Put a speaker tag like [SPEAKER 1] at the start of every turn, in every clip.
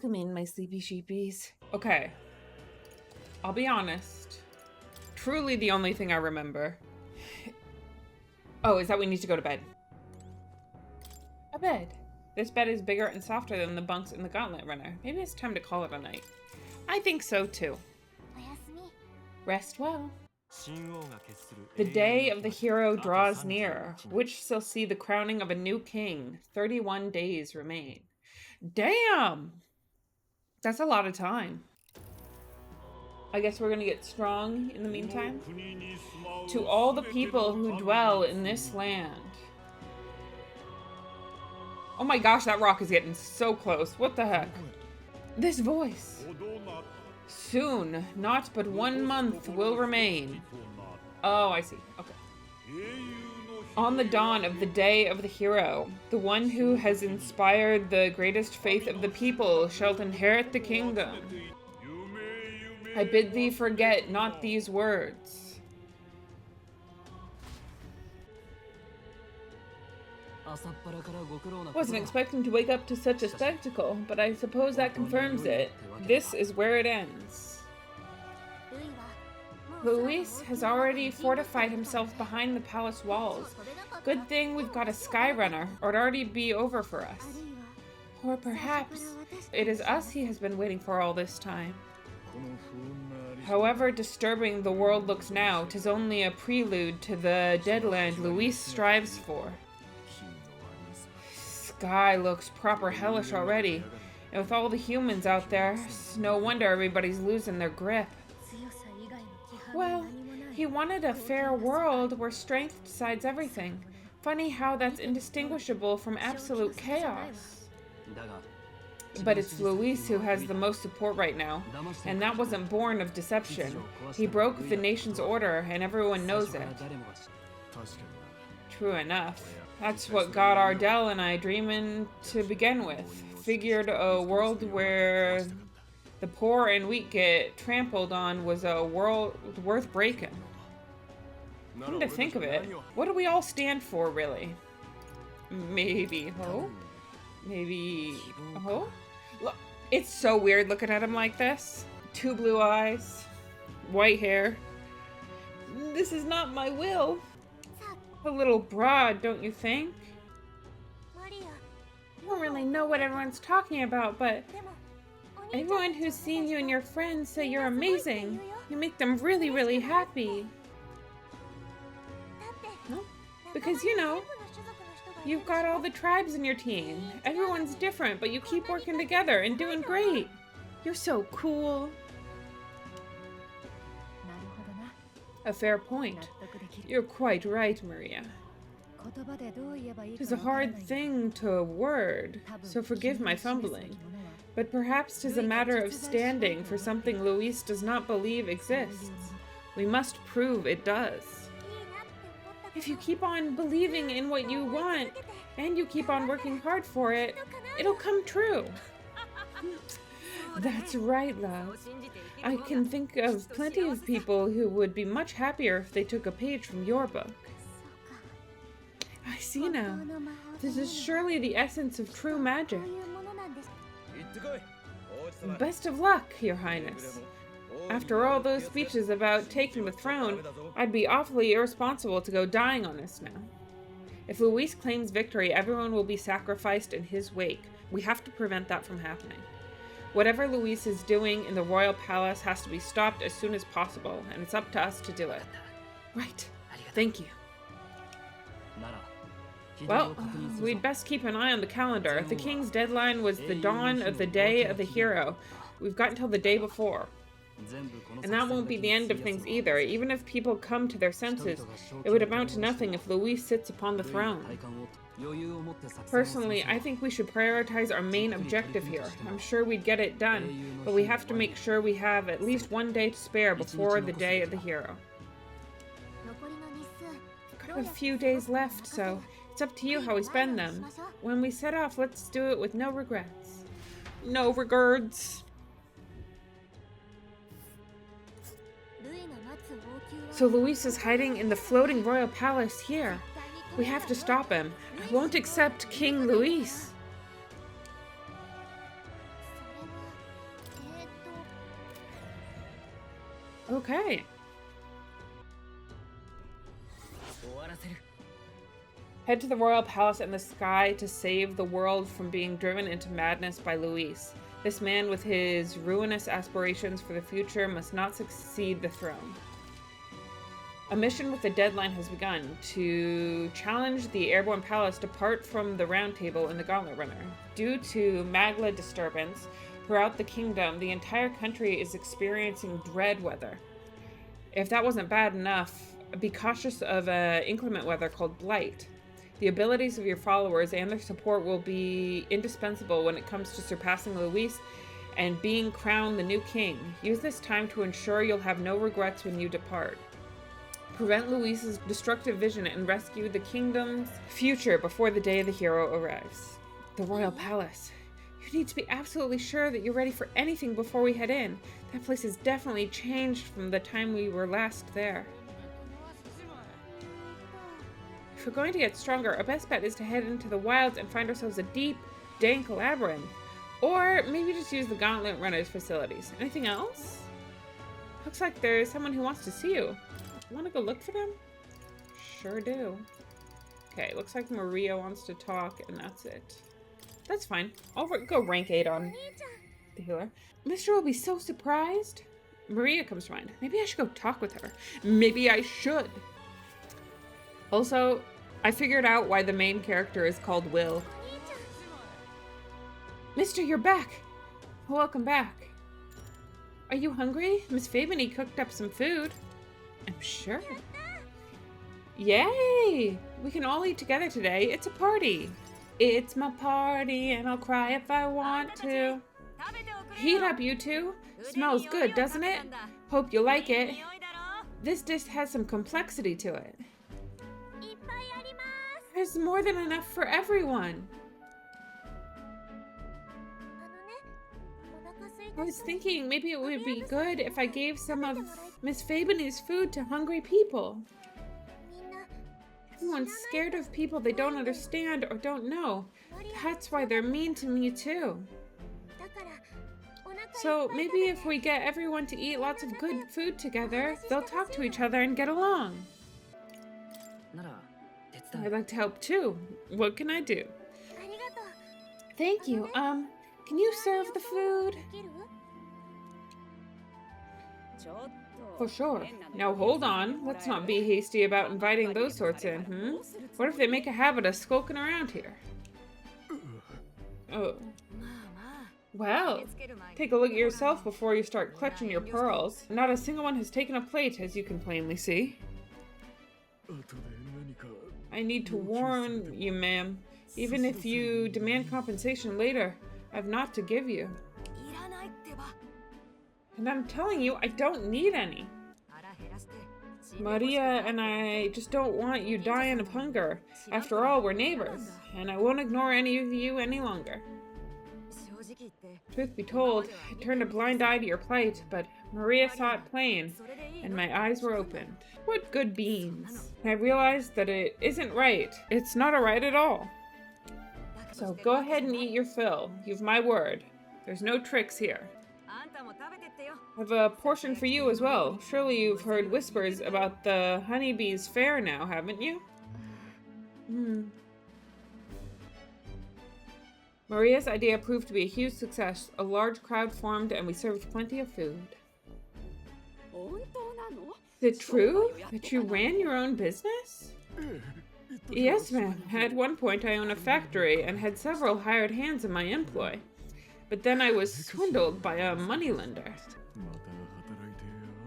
[SPEAKER 1] Welcome in, my sleepy sheepies. Okay. I'll be honest. Truly the only thing I remember. Oh, is that we need to go to bed. A bed. This bed is bigger and softer than the bunks in the Gauntlet Runner. Maybe it's time to call it a night. I think so too. Rest well. The day of the hero draws near, which shall see the crowning of a new king. 31 days remain. Damn! That's a lot of time. I guess we're gonna get strong in the meantime. To all the people who dwell in this land. Oh my gosh, that rock is getting so close. What the heck? This voice. Soon, not but 1 month will remain. Oh, I see. Okay. On the dawn of the day of the hero, the one who has inspired the greatest faith of the people shall inherit the kingdom. I bid thee forget not these words. Wasn't expecting to wake up to such a spectacle, but I suppose that confirms it. This is where it ends. Luis has already fortified himself behind the palace walls. Good thing we've got a sky runner, or it'd already be over for us. Or perhaps it is us he has been waiting for all this time. However disturbing the world looks now, 'tis only a prelude to the deadland Luis strives for. Sky looks proper hellish already, and with all the humans out there, it's no wonder everybody's losing their grip. Well, he wanted a fair world where strength decides everything. Funny how that's indistinguishable from absolute chaos. But it's Luis who has the most support right now, and that wasn't born of deception. He broke the nation's order, and everyone knows it. True enough. That's what got Ardell and I dreaming to begin with. Figured a world where the poor and weak get trampled on was a world worth breaking. Come to think of it, what do we all stand for, really? Maybe hope? Maybe hope? Look, it's so weird looking at him like this. 2 blue eyes, white hair. This is not my will. A little broad, don't you think? I don't really know what everyone's talking about, but everyone who's seen you and your friends say you're amazing. You make them really, really happy. No? Because, you know, you've got all the tribes in your team. Everyone's different, but you keep working together and doing great. You're so cool. A fair point. You're quite right, Maria. Tis a hard thing to word, so forgive my fumbling. But perhaps 'tis a matter of standing for something Luis does not believe exists. We must prove it does. If you keep on believing in what you want, and you keep on working hard for it, it'll come true. That's right, love. I can think of plenty of people who would be much happier if they took a page from your book. I see now. This is surely the essence of true magic. Best of luck, Your Highness. After all those speeches about taking the throne, I'd be awfully irresponsible to go dying on this now. If Luis claims victory, everyone will be sacrificed in his wake. We have to prevent that from happening. Whatever Luis is doing in the royal palace has to be stopped as soon as possible, and it's up to us to do it. Right. Thank you. Well, we'd best keep an eye on the calendar. The king's deadline was the dawn of the day of the hero. We've got until the day before. And that won't be the end of things either. Even if people come to their senses, it would amount to nothing if Luis sits upon the throne. Personally, I think we should prioritize our main objective here. I'm sure we'd get it done, but we have to make sure we have at least 1 day to spare before the day of the hero. Got a few days left, so it's up to you how we spend them. When we set off, let's do it with no regrets. No regrets. So Luis is hiding in the floating royal palace here. We have to stop him. I won't accept King Luis. Okay. Head to the royal palace in the sky to save the world from being driven into madness by Luis. This man with his ruinous aspirations for the future must not succeed the throne. A mission with a deadline has begun to challenge the airborne palace to part from the round table in the Gauntlet Runner. Due to Magla disturbance throughout the kingdom, the entire country is experiencing dread weather. If that wasn't bad enough, be cautious of inclement weather called Blight. The abilities of your followers and their support will be indispensable when it comes to surpassing Luis and being crowned the new king. Use this time to ensure you'll have no regrets when you depart. Prevent Luis's destructive vision and rescue the kingdom's future before the day the hero arrives. The Royal Palace. You need to be absolutely sure that you're ready for anything before we head in. That place has definitely changed from the time we were last there. If we're going to get stronger, our best bet is to head into the wilds and find ourselves a deep, dank labyrinth. Or maybe just use the Gauntlet Runner's facilities. Anything else? Looks like there's someone who wants to see you. Want to go look for them? Sure do. Okay, looks like Maria wants to talk, and that's it. That's fine. I'll go rank 8 on the healer. Mister will be so surprised. Maria comes to mind. Maybe I should go talk with her. Maybe I should. Also, I figured out why the main character is called Will. Mister, you're back. Welcome back. Are you hungry? Miss Fabini cooked up some food. I'm sure. Yay! We can all eat together today. It's a party. It's my party and I'll cry if I want to. Heat up, you two. Smells good, doesn't it? Hope you like it. This dish has some complexity to it. There's more than enough for everyone. I was thinking maybe it would be good if I gave some of Miss Fabini's food to hungry people. Everyone's scared of people they don't understand or don't know. That's why they're mean to me too. So maybe if we get everyone to eat lots of good food together, they'll talk to each other and get along. I'd like to help too. What can I do? Thank you. Can you serve the food? For sure. Now hold on. Let's not be hasty about inviting those sorts in, What if they make a habit of skulking around here? Oh. Well, take a look at yourself before you start clutching your pearls. Not a single one has taken a plate, as you can plainly see. I need to warn you, ma'am. Even if you demand compensation later, I've naught to give you. And I'm telling you, I don't need any. Maria and I just don't want you dying of hunger. After all, we're neighbors, and I won't ignore any of you any longer. Truth be told, I turned a blind eye to your plight, but Maria saw it plain, and my eyes were opened. What good beans. And I realized that it isn't right. It's not a right at all. So go ahead and eat your fill. You've my word. There's no tricks here. I have a portion for you as well. Surely you've heard whispers about the honeybees fair now, haven't you? Maria's idea proved to be a huge success. A large crowd formed and we served plenty of food. Is it true that you ran your own business? Yes, ma'am. At one point I owned a factory and had several hired hands in my employ. But then I was swindled by a moneylender.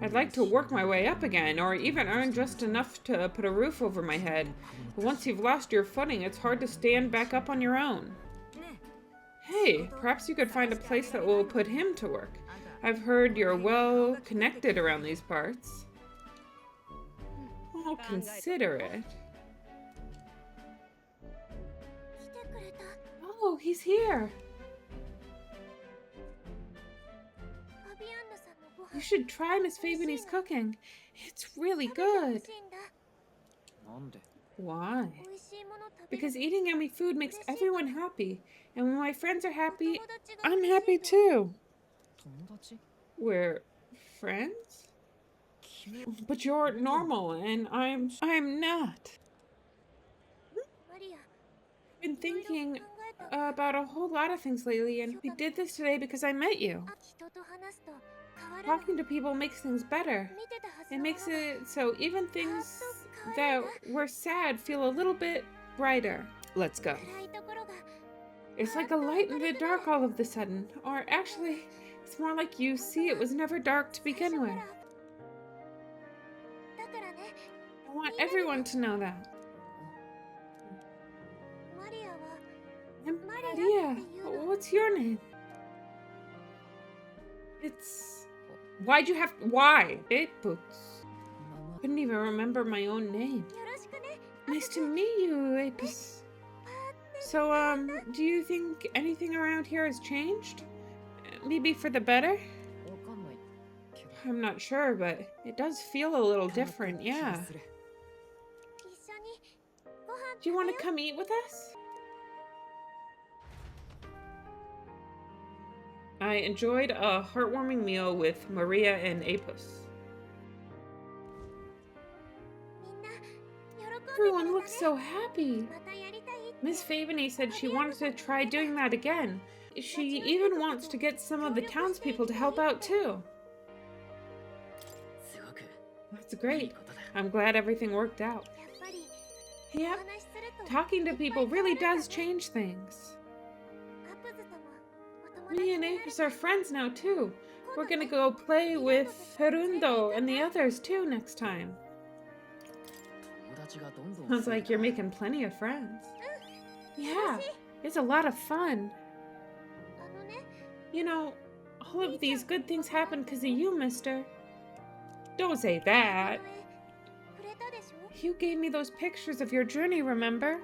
[SPEAKER 1] I'd like to work my way up again, or even earn just enough to put a roof over my head. But once you've lost your footing, it's hard to stand back up on your own. Hey, perhaps you could find a place that will put him to work. I've heard you're well connected around these parts. I'll consider it. Oh, he's here. You should try Miss Fabini's cooking. It's really good. Why? Because eating yummy food makes everyone happy. And when my friends are happy, I'm happy too. We're friends? But you're normal, and I'm not. I've been thinking about a whole lot of things lately, and we did this today because I met you. Talking to people makes things better. It makes it so even things that were sad feel a little bit brighter. Let's go. It's like a light in the dark all of a sudden. Or actually, it's more like you see it was never dark to begin with. I want everyone to know that. I'm Maria. What's your name? It's... Why'd you have... Why? Apus. Couldn't even remember my own name. Nice to meet you, Apus. So, do you think anything around here has changed? Maybe for the better? I'm not sure, but it does feel a little different, yeah. Do you want to come eat with us? I enjoyed a heartwarming meal with Maria and Apus. Everyone looks so happy. Miss Faveny said she wanted to try doing that again. She even wants to get some of the townspeople to help out too. That's great. I'm glad everything worked out. Yeah, talking to people really does change things. Me and Apus are friends now too. We're gonna go play with Ferundo and the others too next time. Sounds like you're making plenty of friends. Yeah, it's a lot of fun. You know, all of these good things happen because of you, mister. Don't say that. You gave me those pictures of your journey, remember?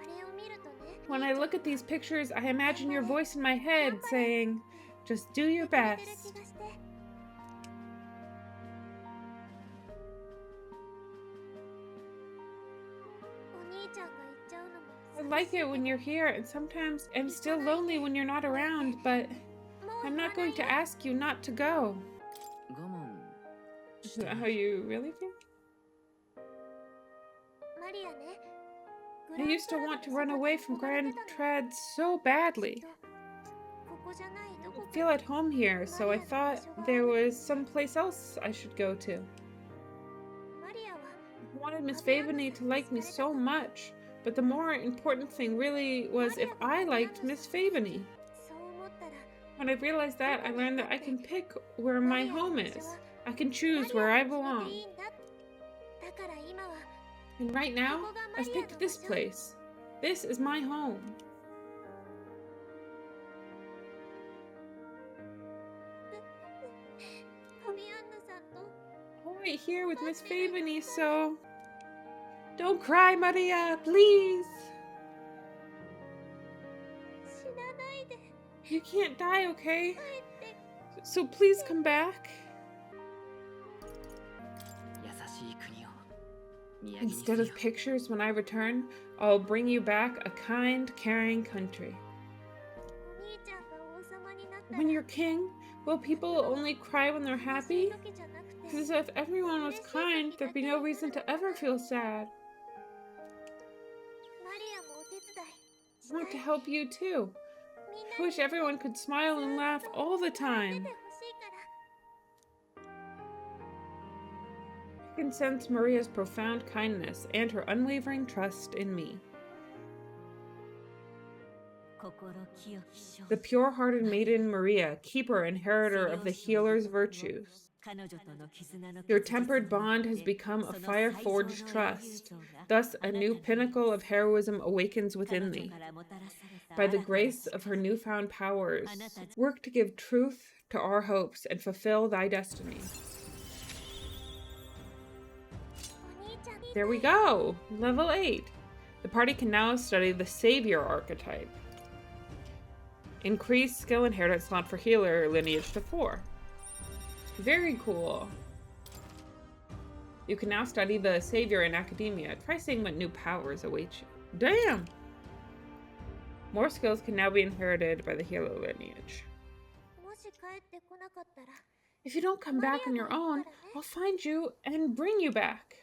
[SPEAKER 1] When I look at these pictures, I imagine your voice in my head saying, just do your best. I like it when you're here, and sometimes I'm still lonely when you're not around, but I'm not going to ask you not to go. Is that how you really feel? I used to want to run away from Grand Trad so badly. I feel at home here, so I thought there was someplace else I should go to. I wanted Miss Faveny to like me so much, but the more important thing really was if I liked Miss Faveny. When I realized that, I learned that I can pick where my home is. I can choose where I belong. And right now, I've picked this place. This is my home. I'm right here with Miss Faveny, so... Don't cry, Maria, please! You can't die, okay? So please come back. Instead of pictures when I return, I'll bring you back a kind, caring country. When you're king, will people only cry when they're happy? Because if everyone was kind, there'd be no reason to ever feel sad. I want to help you too. I wish everyone could smile and laugh all the time. I can sense Maria's profound kindness and her unwavering trust in me. The pure-hearted maiden Maria, keeper and inheritor of the healer's virtues. Your tempered bond has become a fire-forged trust. Thus, a new pinnacle of heroism awakens within thee. By the grace of her newfound powers, work to give truth to our hopes and fulfill thy destiny. There we go! Level 8. The party can now study the Savior archetype. Increase skill inheritance slot for healer lineage to 4. Very cool. You can now study the Savior in academia. Try seeing what new powers await you. Damn! More skills can now be inherited by the healer lineage. If you don't come back on your own, I'll find you and bring you back.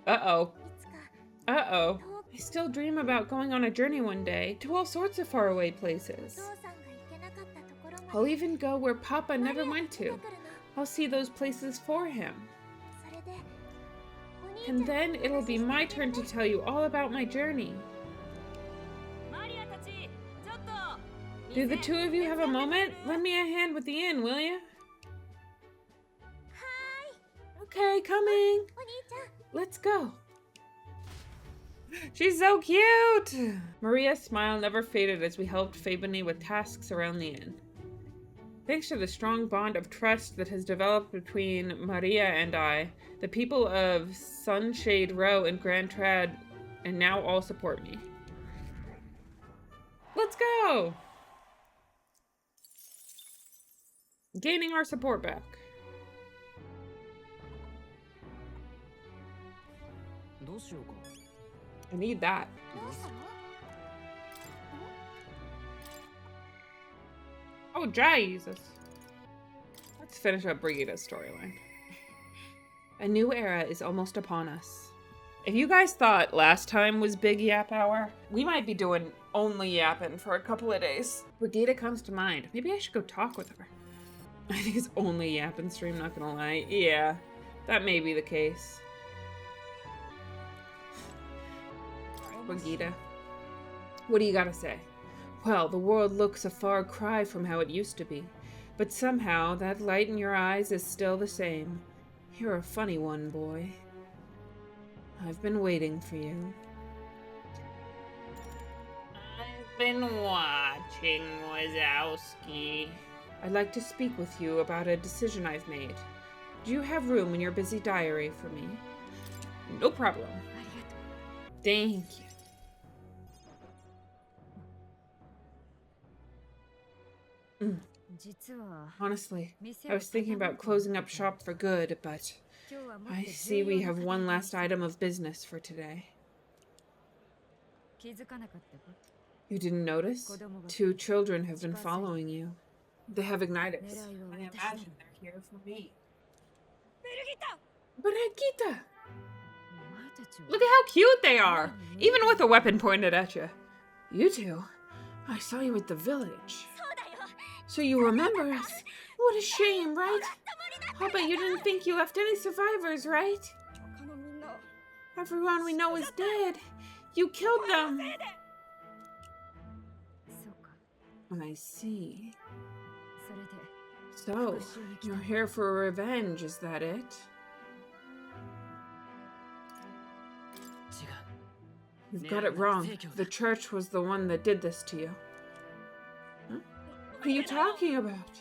[SPEAKER 1] Uh-oh. Uh-oh. I still dream about going on a journey one day to all sorts of faraway places. I'll even go where Papa never went to. I'll see those places for him. And then it'll be my turn to tell you all about my journey. Do the two of you have a moment? Lend me a hand with the inn, will you? Okay, coming. Let's go. She's so cute! Maria's smile never faded as we helped Fabini with tasks around the inn. Thanks to the strong bond of trust that has developed between Maria and I, the people of Sunshade Row and Grand Trad and now all support me. Let's go! Gaining our support back. I need that. Oh, Jesus. Let's finish up Brigida's storyline. A new era is almost upon us. If you guys thought last time was Big Yap Hour, we might be doing only yapping for a couple of days. Brigida comes to mind. Maybe I should go talk with her. I think it's only yapping stream, not gonna lie. Yeah, that may be the case. Brigida, what do you gotta say? Well, the world looks a far cry from how it used to be, but somehow that light in your eyes is still the same. You're a funny one, boy. I've been waiting for you. I've been watching, Wazowski. I'd like to speak with you about a decision I've made. Do you have room in your busy diary for me? No problem. Thank you. Honestly, I was thinking about closing up shop for good, but I see we have one last item of business for today. You didn't notice? 2 children have been following you. They have igniters. I imagine they're here for me. Brigitte! Look at how cute they are! Even with a weapon pointed at you. You two, I saw you at the village. So you remember us. What a shame, right? I'll bet you didn't think you left any survivors, right? Everyone we know is dead. You killed them. I see. So, you're here for revenge, is that it? You've got it wrong. The church was the one that did this to you. Huh? What are you talking about?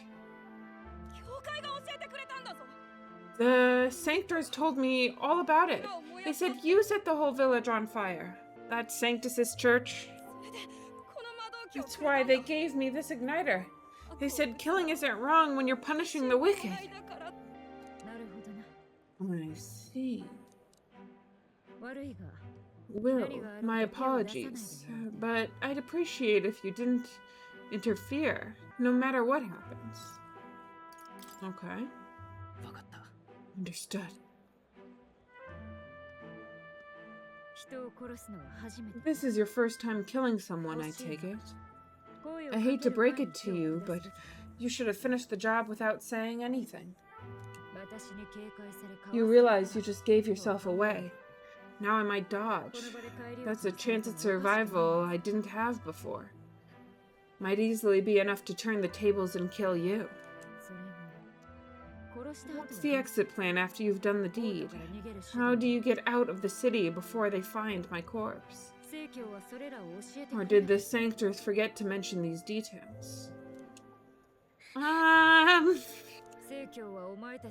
[SPEAKER 1] The Sanctors told me all about it. They said you set the whole village on fire. That Sanctus' church. That's why they gave me this igniter. They said killing isn't wrong when you're punishing the wicked. I see. Will, my apologies, but I'd appreciate if you didn't interfere, no matter what happens. Okay. Understood. This is your first time killing someone, I take it. I hate to break it to you, but you should have finished the job without saying anything. You realize you just gave yourself away. Now I might dodge. That's a chance at survival I didn't have before. Might easily be enough to turn the tables and kill you. What's the exit plan after you've done the deed? How do you get out of the city before they find my corpse? Or did the Sanctors forget to mention these details?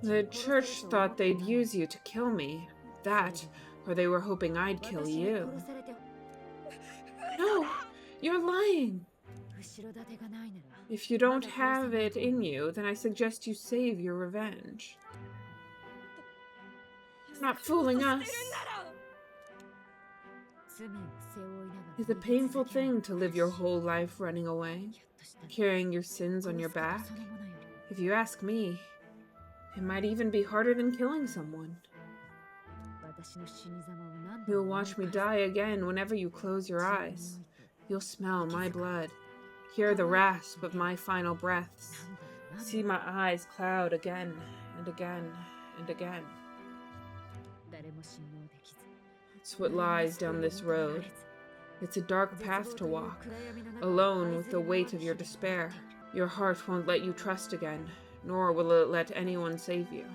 [SPEAKER 1] The church thought they'd use you to kill me. That, or they were hoping I'd kill you. No, you're lying. If you don't have it in you, then I suggest you save your revenge. You're not fooling us. It's a painful thing to live your whole life running away, carrying your sins on your back. If you ask me, it might even be harder than killing someone. You'll watch me die again whenever you close your eyes. You'll smell my blood, hear the rasp of my final breaths, see my eyes cloud again and again and again. It's what lies down this road. It's a dark path to walk, alone with the weight of your despair. Your heart won't let you trust again, nor will it let anyone save you.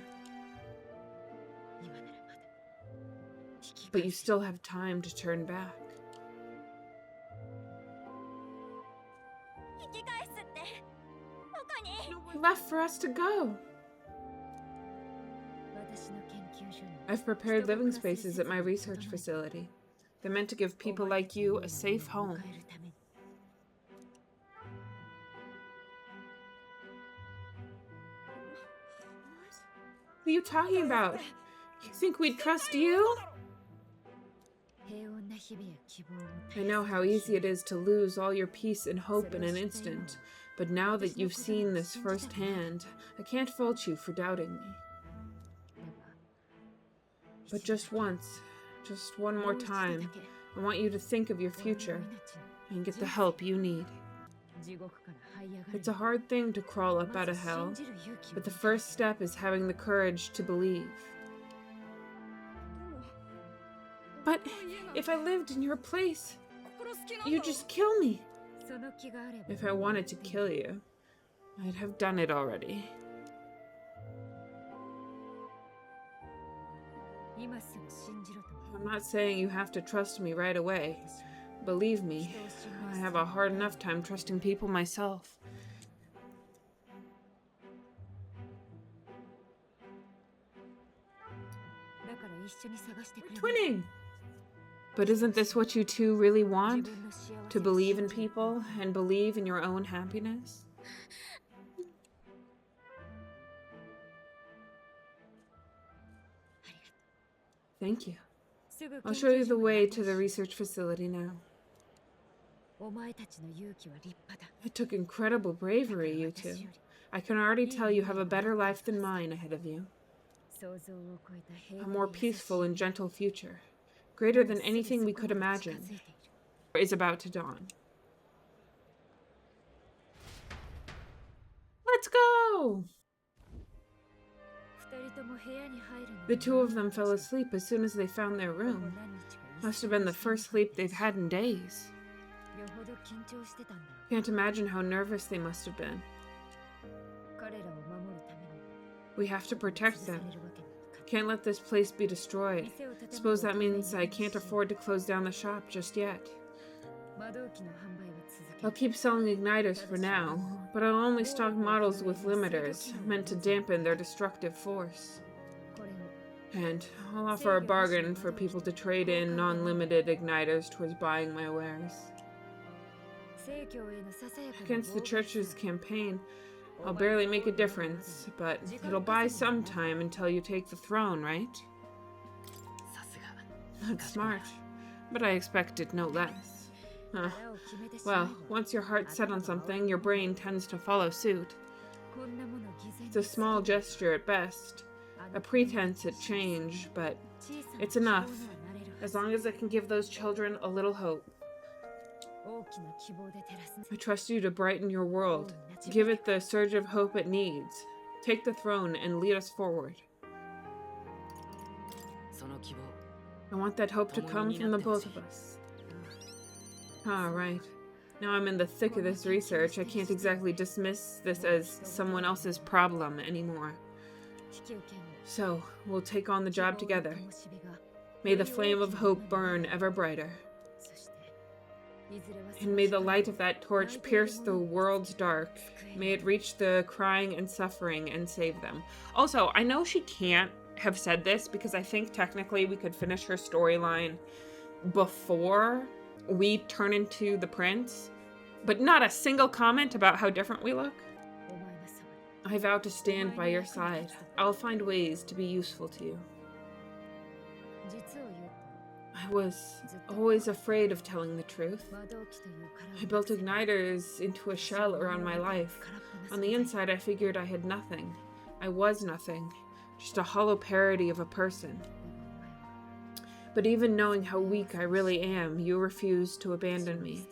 [SPEAKER 1] But you still have time to turn back. Nowhere left for us to go. I've prepared living spaces at my research facility. They're meant to give people like you a safe home. What are you talking about? You think we'd trust you? I know how easy it is to lose all your peace and hope in an instant, but now that you've seen this firsthand, I can't fault you for doubting me. But just once, just one more time, I want you to think of your future and get the help you need. It's a hard thing to crawl up out of hell, but the first step is having the courage to believe. But if I lived in your place, you'd just kill me. If I wanted to kill you, I'd have done it already. I'm not saying you have to trust me right away. Believe me, I have a hard enough time trusting people myself. We're twinning! But isn't this what you two really want? To believe in people and believe in your own happiness? Thank you. I'll show you the way to the research facility now. It took incredible bravery, you two. I can already tell you have a better life than mine ahead of you. A more peaceful and gentle future, greater than anything we could imagine, is about to dawn. Let's go! The two of them fell asleep as soon as they found their room. Must have been the first sleep they've had in days. Can't imagine how nervous they must have been. We have to protect them. Can't let this place be destroyed. Suppose that means I can't afford to close down the shop just yet. I'll keep selling igniters for now, but I'll only stock models with limiters, meant to dampen their destructive force. And I'll offer a bargain for people to trade in non-limited igniters towards buying my wares. Against the church's campaign, I'll barely make a difference, but it'll buy some time until you take the throne, right? That's smart, but I expected no less. Huh. Well, once your heart's set on something, your brain tends to follow suit. It's a small gesture at best, a pretense at change, but it's enough, as long as it can give those children a little hope. I trust you to brighten your world. Give it the surge of hope it needs. Take the throne and lead us forward. I want that hope to come from the both of us. Ah, right. Now I'm in the thick of this research. I can't exactly dismiss this as someone else's problem anymore. So, we'll take on the job together. May the flame of hope burn ever brighter. And may the light of that torch pierce the world's dark. May it reach the crying and suffering and save them. Also, I know she can't have said this because I think technically we could finish her storyline before we turn into the prince, but not a single comment about how different we look. I vow to stand by your side. I'll find ways to be useful to you. I was always afraid of telling the truth. I built igniters into a shell around my life. On the inside, I figured I had nothing. I was nothing, just a hollow parody of a person. But even knowing how weak I really am, you refused to abandon me.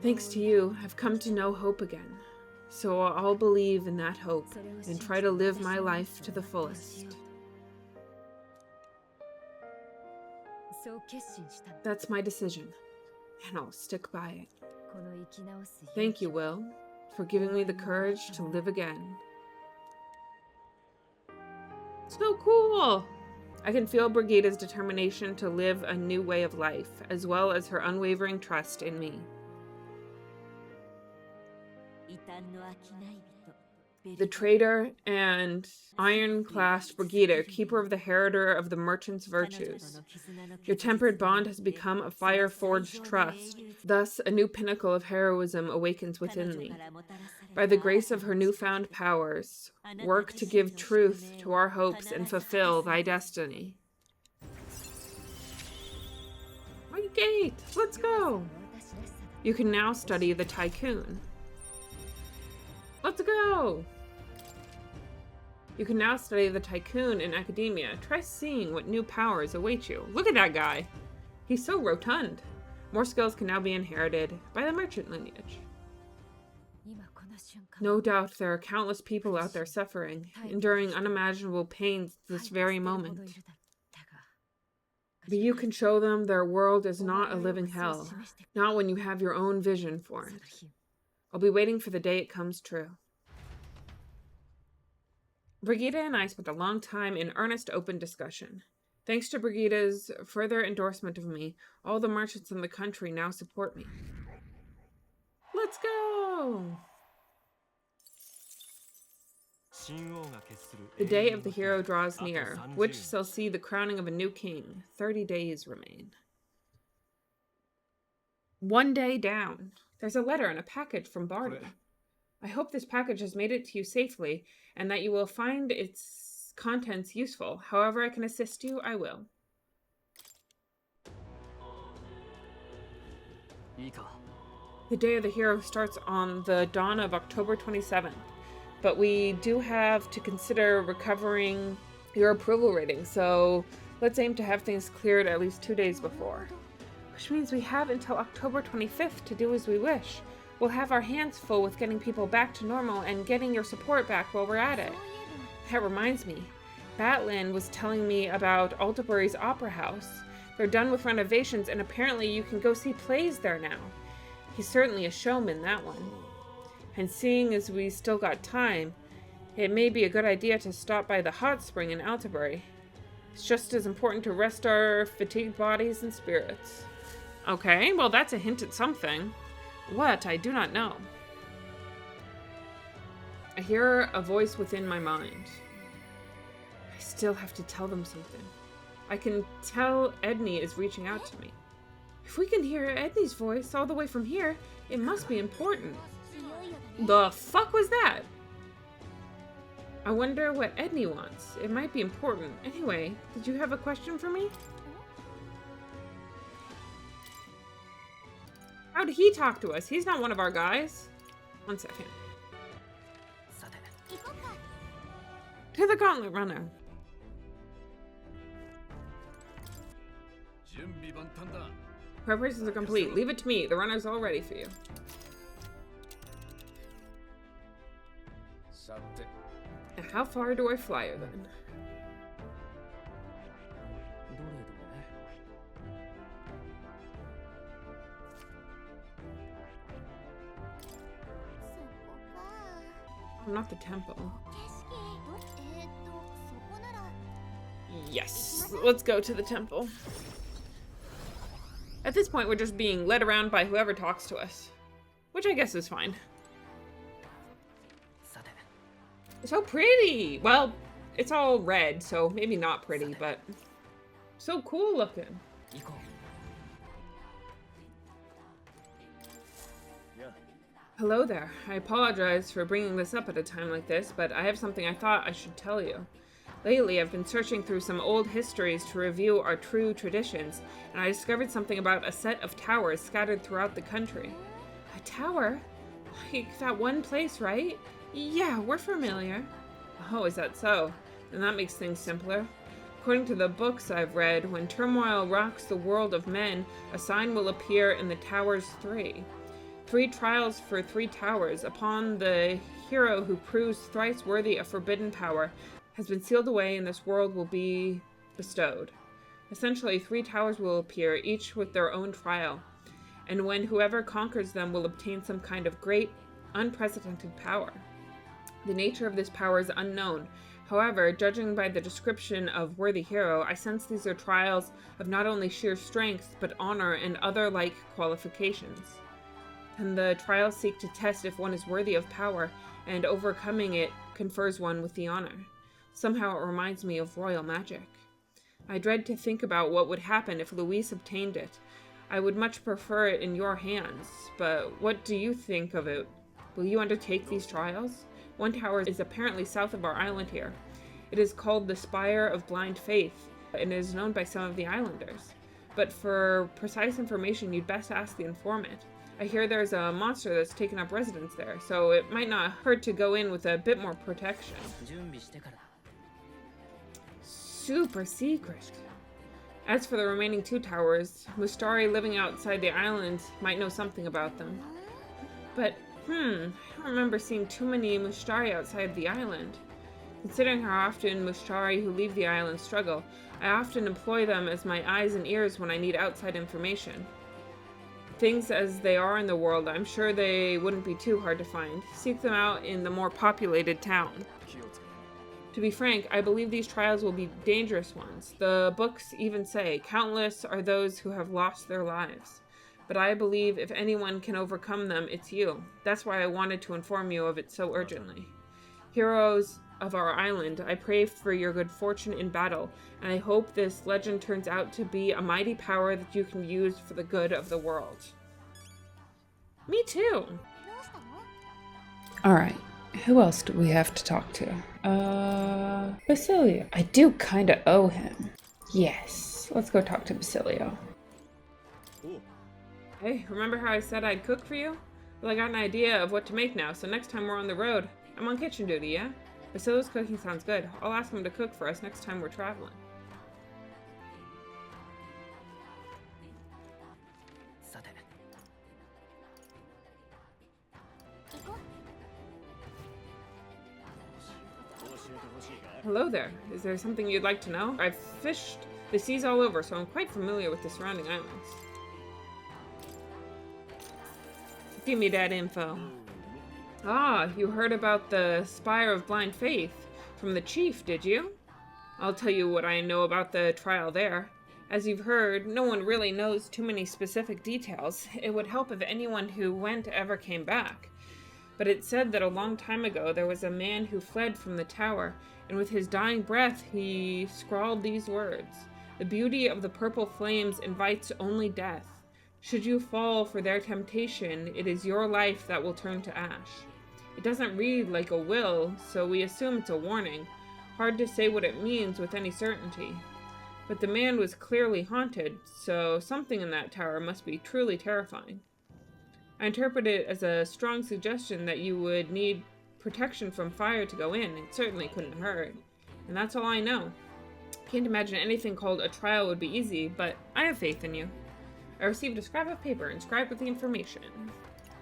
[SPEAKER 1] Thanks to you, I've come to know hope again. So I'll believe in that hope and try to live my life to the fullest. That's my decision, and I'll stick by it. Thank you, Will, for giving me the courage to live again. So cool! I can feel Brigida's determination to live a new way of life, as well as her unwavering trust in me. The trader and iron-classed Brigida, keeper of the heritor of the merchant's virtues. Your tempered bond has become a fire-forged trust. Thus, a new pinnacle of heroism awakens within me. By the grace of her newfound powers, work to give truth to our hopes and fulfill thy destiny. Right gate! Let's go! You can now study the Tycoon. Let's go! You can now study the Tycoon in academia. Try seeing what new powers await you. Look at that guy! He's so rotund. More skills can now be inherited by the merchant lineage. No doubt there are countless people out there suffering, enduring unimaginable pains this very moment. But you can show them their world is not a living hell, not when you have your own vision for it. I'll be waiting for the day it comes true. Brigida and I spent a long time in earnest open discussion. Thanks to Brigida's further endorsement of me, all the merchants in the country now support me. Let's go! The day of the hero draws near, which shall see the crowning of a new king. 30 days remain. 1 day down. There's a letter and a package from Bardo. I hope this package has made it to you safely, and that you will find its contents useful. However I can assist you, I will. The day of the hero starts on the dawn of October 27th, but we do have to consider recovering your approval rating, so let's aim to have things cleared at least 2 days before. Which means we have until October 25th to do as we wish. We'll have our hands full with getting people back to normal and getting your support back while we're at it. That reminds me, Batlin was telling me about Altabury's Opera House. They're done with renovations, and apparently you can go see plays there now. He's certainly a showman, that one. And seeing as we still got time, it may be a good idea to stop by the hot spring in Altabury. It's just as important to rest our fatigued bodies and spirits. Okay, well that's a hint at something. What? I do not know. I hear a voice within my mind. I still have to tell them something. I can tell Edney is reaching out to me. If we can hear Edney's voice all the way from here, it must be important. The fuck was that? I wonder what Edney wants. It might be important. Anyway, did you have a question for me? How did he talk to us? He's not one of our guys. 1 second. To the Gauntlet Runner. Preparations are complete. Leave it to me. The runner's all ready for you. Now, how far do I fly her then? Oh, not the temple. Yes, let's go to the temple. At this point, we're just being led around by whoever talks to us, which I guess is fine. So pretty! Well, it's all red, so maybe not pretty, but so cool looking. Hello there. I apologize for bringing this up at a time like this, but I have something I thought I should tell you. Lately, I've been searching through some old histories to review our true traditions, and I discovered something about a set of towers scattered throughout the country. A tower? Like that one place, right? Yeah, we're familiar. Oh, is that so? Then that makes things simpler. According to the books I've read, when turmoil rocks the world of men, a sign will appear in the towers 3. 3 trials for 3 towers. Upon the hero who proves thrice worthy of forbidden power has been sealed away, and this world will be bestowed. Essentially, 3 towers will appear, each with their own trial, and when whoever conquers them will obtain some kind of great, unprecedented power. The nature of this power is unknown. However, judging by the description of worthy hero, I sense these are trials of not only sheer strength, but honor and other like qualifications. And the trials seek to test if one is worthy of power, and overcoming it confers one with the honor. Somehow it reminds me of royal magic. I dread to think about what would happen if Luis obtained it. I would much prefer it in your hands, but what do you think of it? Will you undertake these trials? One tower is apparently south of our island here. It is called the Spire of Blind Faith, and is known by some of the islanders. But for precise information, you'd best ask the informant. I hear there's a monster that's taken up residence there, so it might not hurt to go in with a bit more protection. Super secret. As for the remaining 2 towers, Mustari living outside the island might know something about them. But, I don't remember seeing too many Mustari outside the island. Considering how often Mustari who leave the island struggle, I often employ them as my eyes and ears when I need outside information. Things as they are in the world, I'm sure they wouldn't be too hard to find. Seek them out in the more populated town. To be frank, I believe these trials will be dangerous ones. The books even say, countless are those who have lost their lives. But I believe if anyone can overcome them, it's you. That's why I wanted to inform you of it so urgently. Heroes of our island, I pray for your good fortune in battle, and I hope this legend turns out to be a mighty power that you can use for the good of the world. Me too! Alright. Who else do we have to talk to? Basilio. I do kinda owe him. Yes. Let's go talk to Basilio. Hey, remember how I said I'd cook for you? Well, I got an idea of what to make now, so next time we're on the road, I'm on kitchen duty, yeah? Basilio's cooking sounds good. I'll ask him to cook for us next time we're traveling. Hello there. Is there something you'd like to know? I've fished the seas all over, so I'm quite familiar with the surrounding islands. Give me that info. Ah, you heard about the Spire of Blind Faith from the chief, did you? I'll tell you what I know about the trial there. As you've heard, no one really knows too many specific details. It would help if anyone who went ever came back. But it's said that a long time ago there was a man who fled from the tower, and with his dying breath he scrawled these words. The beauty of the purple flames invites only death. Should you fall for their temptation, it is your life that will turn to ash. It doesn't read like a will, so we assume it's a warning. Hard to say what it means with any certainty. But the man was clearly haunted, so something in that tower must be truly terrifying. I interpret it as a strong suggestion that you would need protection from fire to go in. It certainly couldn't hurt. And that's all I know. Can't imagine anything called a trial would be easy, but I have faith in you. I received a scrap of paper inscribed with the information.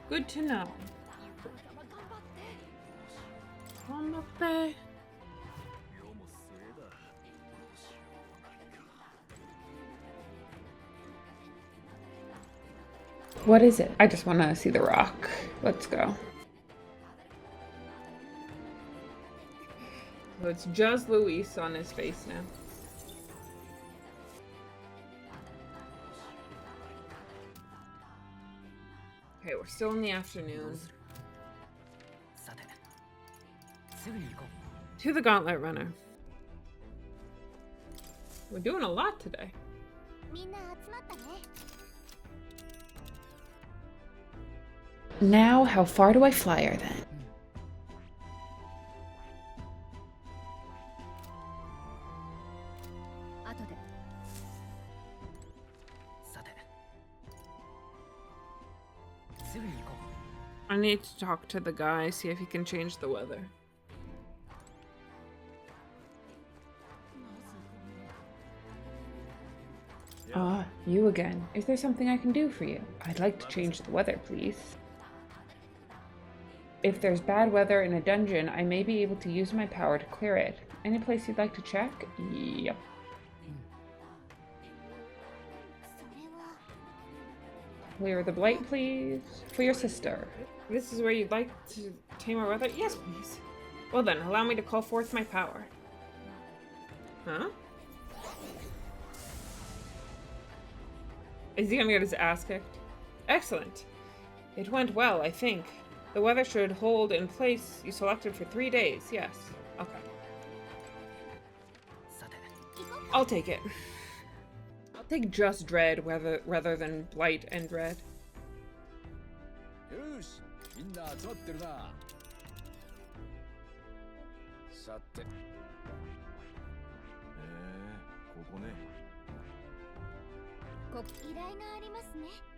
[SPEAKER 1] Good to know. What is it? I just want to see the rock. Let's go. So it's just Luis on his face now. Okay, we're still in the afternoon. To the Gauntlet Runner. We're doing a lot today. Now, how far do I fly her then? I need to talk to the guy, see if he can change the weather. Ah, you again. Is there something I can do for you? I'd like to change the weather, please. If there's bad weather in a dungeon, I may be able to use my power to clear it. Any place you'd like to check? Yep. Clear the blight, please. For your sister. This is where you'd like to tame our weather? Yes, please. Well then, allow me to call forth my power. Huh? Is he gonna get his ass kicked? Excellent. It went well, I think. The weather should hold in place you selected for 3 days. Yes. Okay. I'll take it. I'll take just dread rather than blight and dread.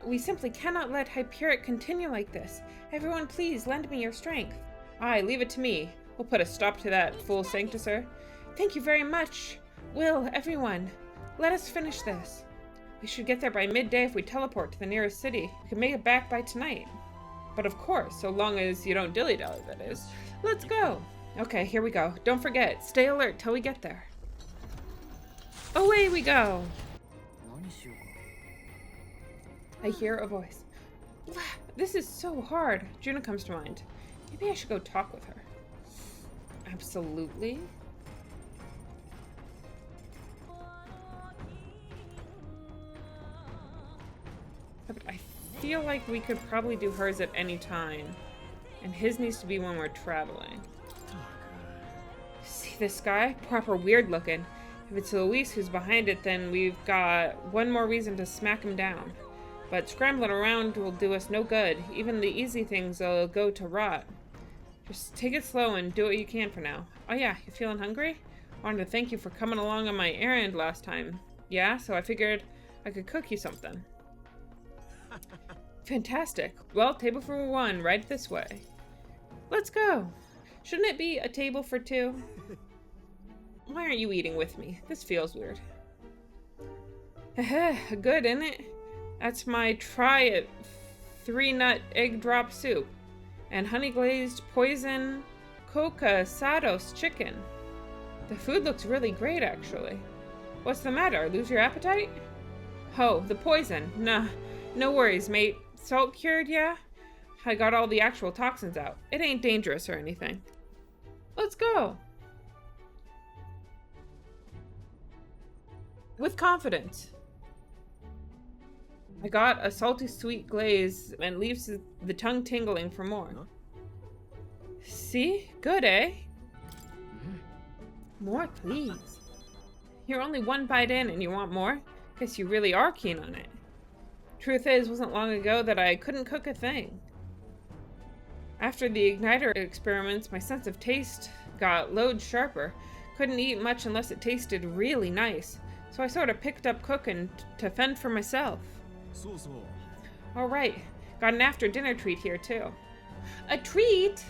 [SPEAKER 1] We simply cannot let Hyperic continue like this. Everyone, please lend me your strength. Aye, leave it to me. We'll put a stop to that fool Sanctuser. Thank you very much. Will, everyone, let us finish this. We should get there by midday if we teleport to the nearest city. We can make it back by tonight. But of course, so long as you don't dilly-dally, that is. Let's go. Okay, here we go. Don't forget, stay alert till we get there. Away we go. I hear a voice. This is so hard. Juna comes to mind. Maybe I should go talk with her. Absolutely. But I feel like we could probably do hers at any time. And his needs to be when we're traveling. See this guy? Proper weird looking. If it's Luis who's behind it, then we've got one more reason to smack him down. But scrambling around will do us no good. Even the easy things will go to rot. Just take it slow and do what you can for now. Oh yeah, you feeling hungry? Wanted to thank you for coming along on my errand last time. Yeah, so I figured I could cook you something. Fantastic. Well, table for one, right this way. Let's go. Shouldn't it be a table for two? Why aren't you eating with me? This feels weird. Heh, good, isn't it? That's my try it 3-nut egg drop soup and honey glazed poison coca sados chicken. The food looks really great, actually. What's the matter? Lose your appetite? Oh, the poison. Nah, no worries, mate. Salt cured, yeah? I got all the actual toxins out. It ain't dangerous or anything. Let's go. With confidence. I got a salty sweet glaze and leaves the tongue tingling for more. Huh? See? Good, eh? More, please. You're only one bite in and you want more? Guess you really are keen on it. Truth is, wasn't long ago that I couldn't cook a thing. After the igniter experiments, my sense of taste got loads sharper. Couldn't eat much unless it tasted really nice. So I sort of picked up cooking to fend for myself. All right, got an after dinner treat here too. A treat?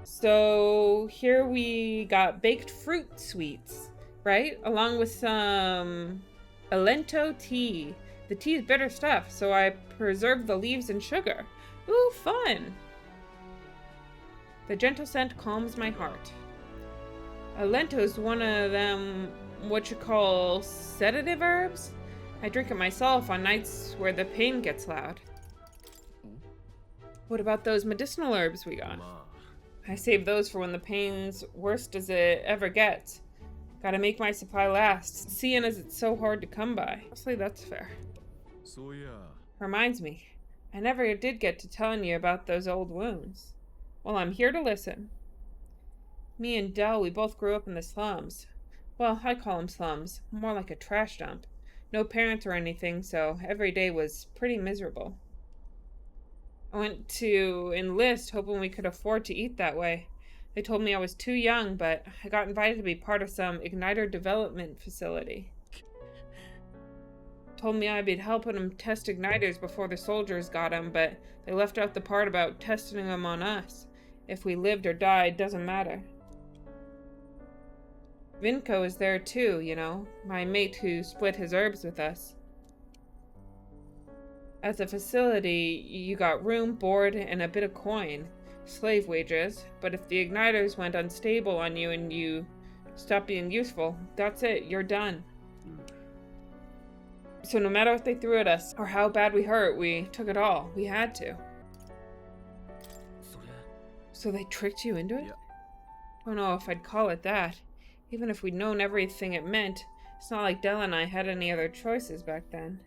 [SPEAKER 1] So here we got baked fruit sweets, right? Along with some Alento tea. The tea is bitter stuff, so I preserved the leaves and sugar. Ooh, fun! The gentle scent calms my heart. Alento is one of them, what you call sedative herbs? I drink it myself on nights where the pain gets loud. What about those medicinal herbs we got? I save those for when the pain's worst as it ever gets. Gotta make my supply last, seeing as it's so hard to come by. Honestly, that's fair.
[SPEAKER 2] So yeah.
[SPEAKER 1] Reminds me, I never did get to telling you about those old wounds. Well, I'm here to listen. Me and Del, we both grew up in the slums. Well, I call them slums, more like a trash dump. No parents or anything, so every day was pretty miserable. I went to enlist hoping we could afford to eat that way. They told me I was too young, but I got invited to be part of some igniter development facility. Told me I'd be helping him test igniters before the soldiers got him, but they left out the part about testing them on us. If we lived or died, doesn't matter. Vinko is there too, you know, my mate who split his herbs with us. At the facility, you got room, board, and a bit of coin. Slave wages, but if the igniters went unstable on you and you stopped being useful, that's it, you're done. So no matter what they threw at us, or how bad we hurt, we took it all. We had to. So they tricked you into it?
[SPEAKER 2] Yeah.
[SPEAKER 1] Don't know if I'd call it that. Even if we'd known everything it meant, it's not like Dell and I had any other choices back then.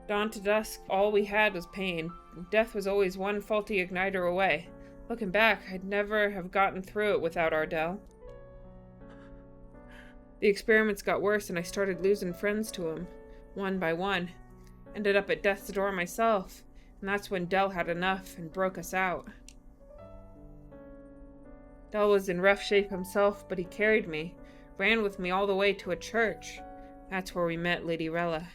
[SPEAKER 1] Dawn to dusk, all we had was pain. Death was always one faulty igniter away. Looking back, I'd never have gotten through it without Ardell. The experiments got worse and I started losing friends to him, one by one. Ended up at death's door myself, and that's when Dell had enough and broke us out. Dell was in rough shape himself, but he carried me, ran with me all the way to a church. That's where we met Lady Rella.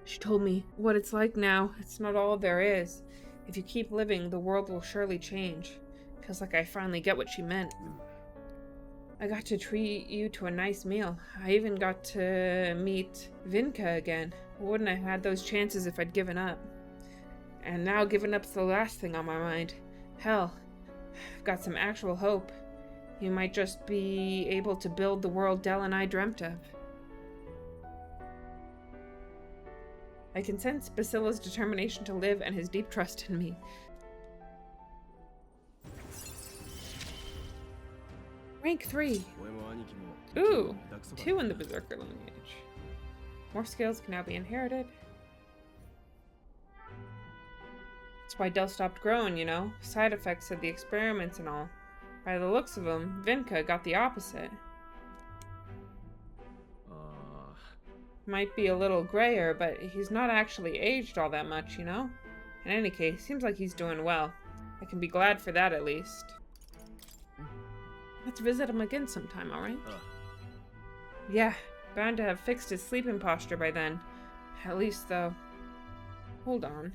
[SPEAKER 1] She told me what it's like now. It's not all there is. If you keep living, the world will surely change. Feels like I finally get what she meant. I got to treat you to a nice meal. I even got to meet Vinka again. Wouldn't have had those chances if I'd given up. And now giving up's the last thing on my mind. Hell, I've got some actual hope. You might just be able to build the world Dell and I dreamt of. I can sense Basilla's determination to live and his deep trust in me. Rank 3. Ooh, 2 in the Berserker lineage. More skills can now be inherited. That's why Dell stopped growing, you know? Side effects of the experiments and all. By the looks of him, Vinka got the opposite. Might be a little grayer, but he's not actually aged all that much, you know? In any case, seems like he's doing well. I can be glad for that, at least. Let's visit him again sometime, alright? Yeah, bound to have fixed his sleeping posture by then. At least, though. Hold on.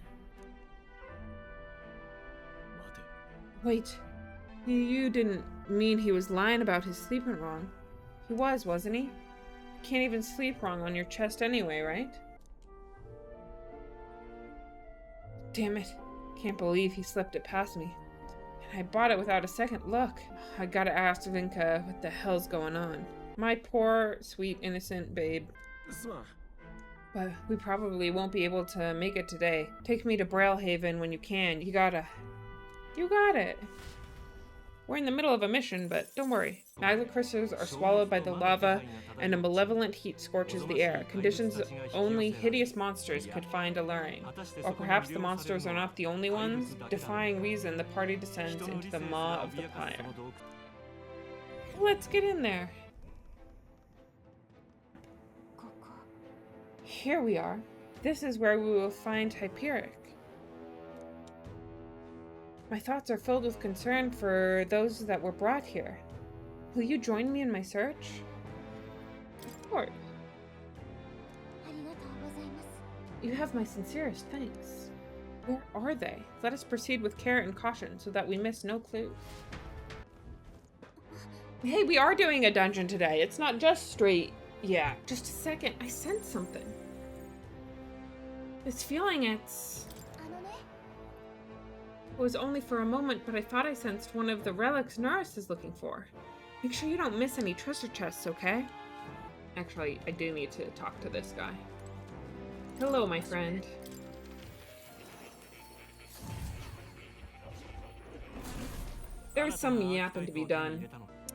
[SPEAKER 1] Wait. You didn't mean he was lying about his sleeping wrong. He was, wasn't he? Can't even sleep wrong on your chest anyway, right? Damn it. Can't believe he slipped it past me. And I bought it without a second look. I gotta ask Vinka what the hell's going on. My poor, sweet, innocent babe. But we probably won't be able to make it today. Take me to Braillehaven when you can. You got it. We're in the middle of a mission, but don't worry. Magma crystals are swallowed by the lava, and a malevolent heat scorches the air. Conditions only hideous monsters could find alluring. Or perhaps the monsters are not the only ones. Defying reason, the party descends into the maw of the pyre. Let's get in there. Here we are. This is where we will find Hyperic. My thoughts are filled with concern for those that were brought here. Will you join me in my search? Of course. You have my sincerest thanks. Where are they? Let us proceed with care and caution so that we miss no clue. Hey, we are doing a dungeon today. It's not just straight. Yeah, just a second. I sense something. This feeling, it was only for a moment, but I thought I sensed one of the relics Norris is looking for. Make sure you don't miss any treasure chests, okay? Actually, I do need to talk to this guy. Hello, my friend. There's some yapping to be done.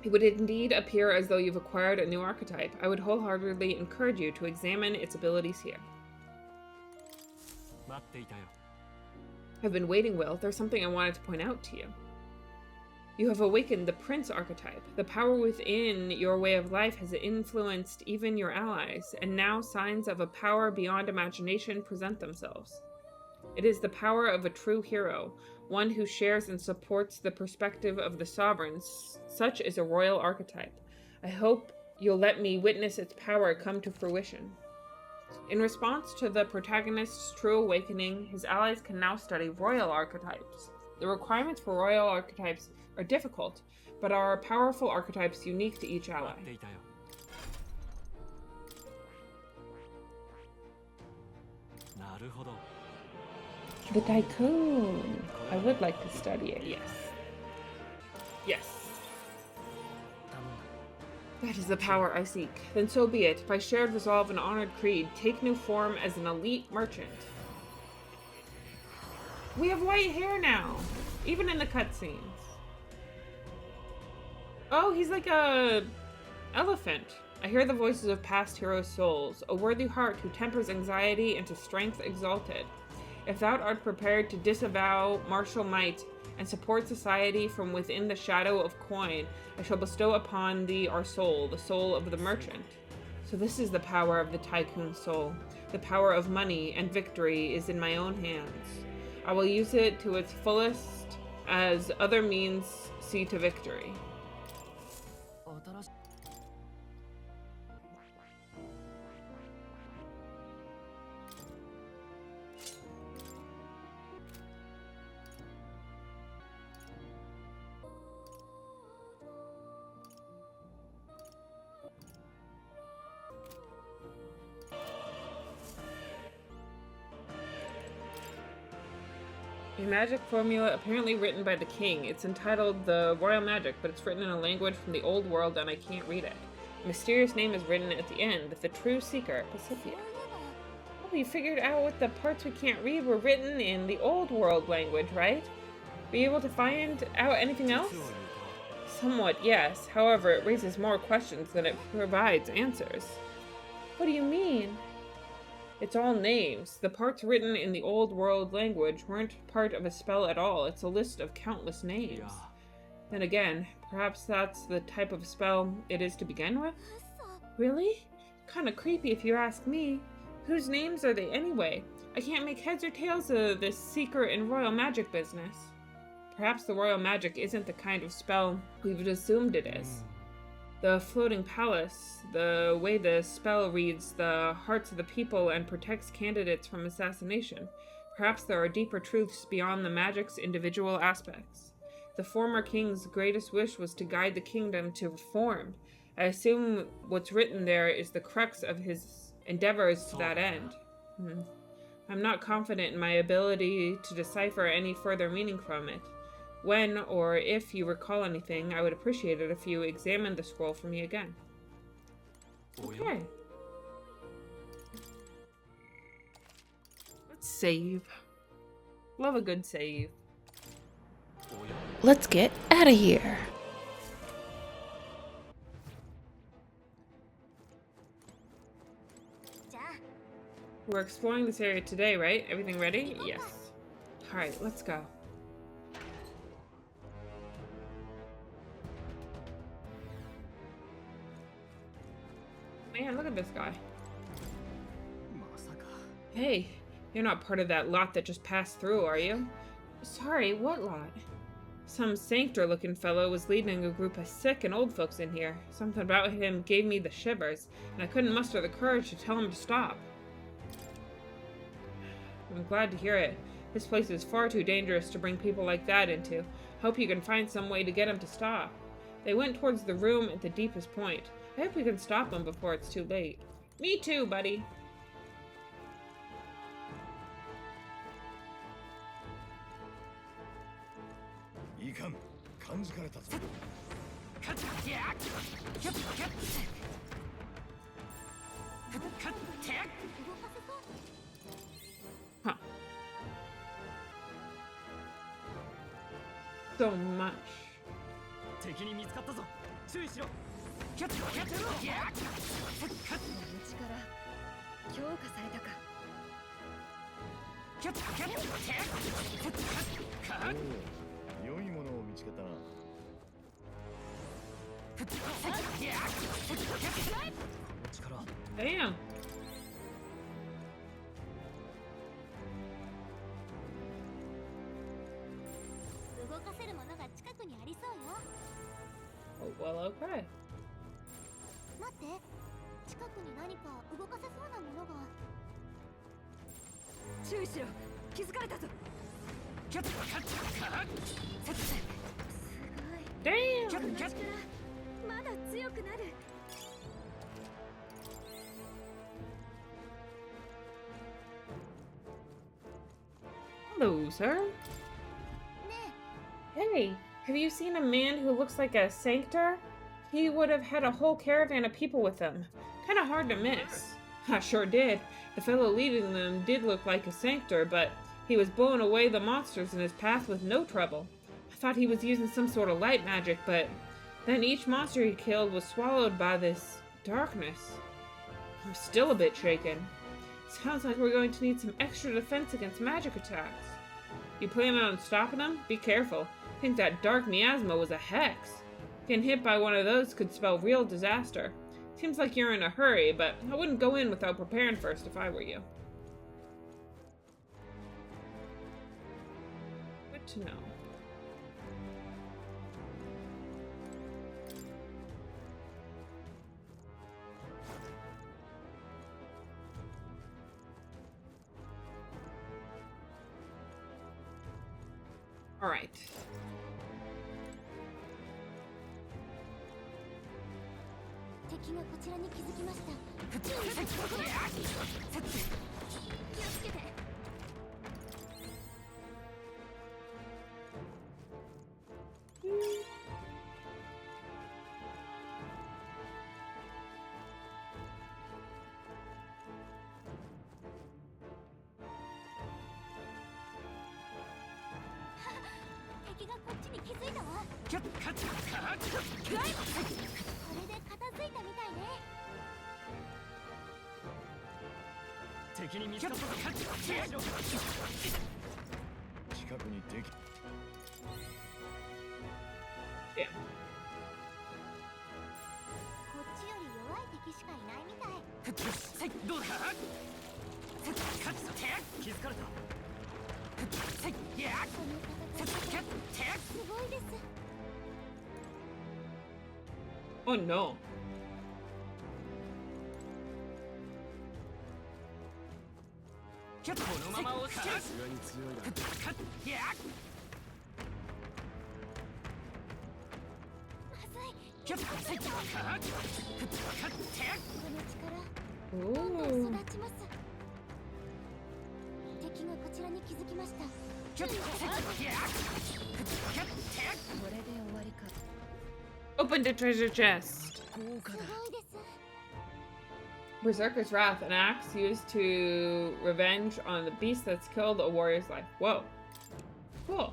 [SPEAKER 1] It would indeed appear as though you've acquired a new archetype. I would wholeheartedly encourage you to examine its abilities here. I've been waiting, Will. There's something I wanted to point out to you. You have awakened the Prince archetype. The power within your way of life has influenced even your allies, and now signs of a power beyond imagination present themselves. It is the power of a true hero, one who shares and supports the perspective of the sovereigns. Such is a royal archetype. I hope You'll let me witness its power come to fruition. In response to the protagonist's true awakening, his allies can now study royal archetypes. The requirements for royal archetypes are difficult, but are powerful archetypes unique to each ally. The tycoon. I would like to study it. Yes. Yes. That is the power I seek. Then so be it. By shared resolve and honored creed, take new form as an elite merchant. We have white hair now, even in the cutscenes. Oh, he's like a elephant. I hear the voices of past heroes' souls, a worthy heart who tempers anxiety into strength exalted. If thou art prepared to disavow martial might and support society from within the shadow of coin, I shall bestow upon thee our soul, the soul of the merchant. So this is the power of the tycoon's soul. The power of money and victory is in my own hands. I will use it to its fullest as other means see to victory. A magic formula apparently written by the king. It's entitled The Royal Magic, but it's written in a language from the old world and I can't read it. A mysterious name is written at the end. The true seeker, Pasithea. Oh, you figured out what the parts we can't read were written in the old world language, right? Were you able to find out anything else? Somewhat, yes. However, it raises more questions than it provides answers. What do you mean? It's all names. The parts written in the old world language weren't part of a spell at all. It's a list of countless names. Yeah. Then again, perhaps that's the type of spell it is to begin with? Really? Kinda creepy if you ask me. Whose names are they anyway? I can't make heads or tails of this secret and royal magic business. Perhaps the royal magic isn't the kind of spell we've assumed it is. The floating palace, the way the spell reads the hearts of the people and protects candidates from assassination. Perhaps there are deeper truths beyond the magic's individual aspects. The former king's greatest wish was to guide the kingdom to reform. I assume what's written there is the crux of his endeavors to that end. I'm not confident in my ability to decipher any further meaning from it. When or if you recall anything, I would appreciate it if you examined the scroll for me again. Okay. Let's save. Love a good save.
[SPEAKER 2] Let's get out of here.
[SPEAKER 1] We're exploring this area today, right? Everything ready? Yes. Alright, let's go. Man, look at this guy. Hey, you're not part of that lot that just passed through, are you? Sorry, what lot? Some sanctor-looking fellow was leading a group of sick and old folks in here. Something about him gave me the shivers, and I couldn't muster the courage to tell him to stop. I'm glad to hear it. This place is far too dangerous to bring people like that into. Hope you can find some way to get him to stop. They went towards the room at the deepest point. I hope we can stop them before it's too late. Me too, buddy. Huh. So much. Damn. Oh, well, okay. Hello, sir. Hey, have you seen a man who looks like a sanctor? He would have had a whole caravan of people with him. Kind of hard to miss. I sure did. The fellow leading them did look like a sanctor, but he was blowing away the monsters in his path with no trouble. I thought he was using some sort of light magic, but then each monster he killed was swallowed by this darkness. I'm still a bit shaken. Sounds like we're going to need some extra defense against magic attacks. You plan on stopping them? Be careful. I think that dark miasma was a hex. Getting hit by one of those could spell real disaster. Seems like you're in a hurry, but I wouldn't go in without preparing first if I were you. Good to know. All right. Yeah. Oh no. Ooh. Open the treasure chest. Berserker's Wrath, an axe used to revenge on the beast that's killed a warrior's life. Whoa. Cool.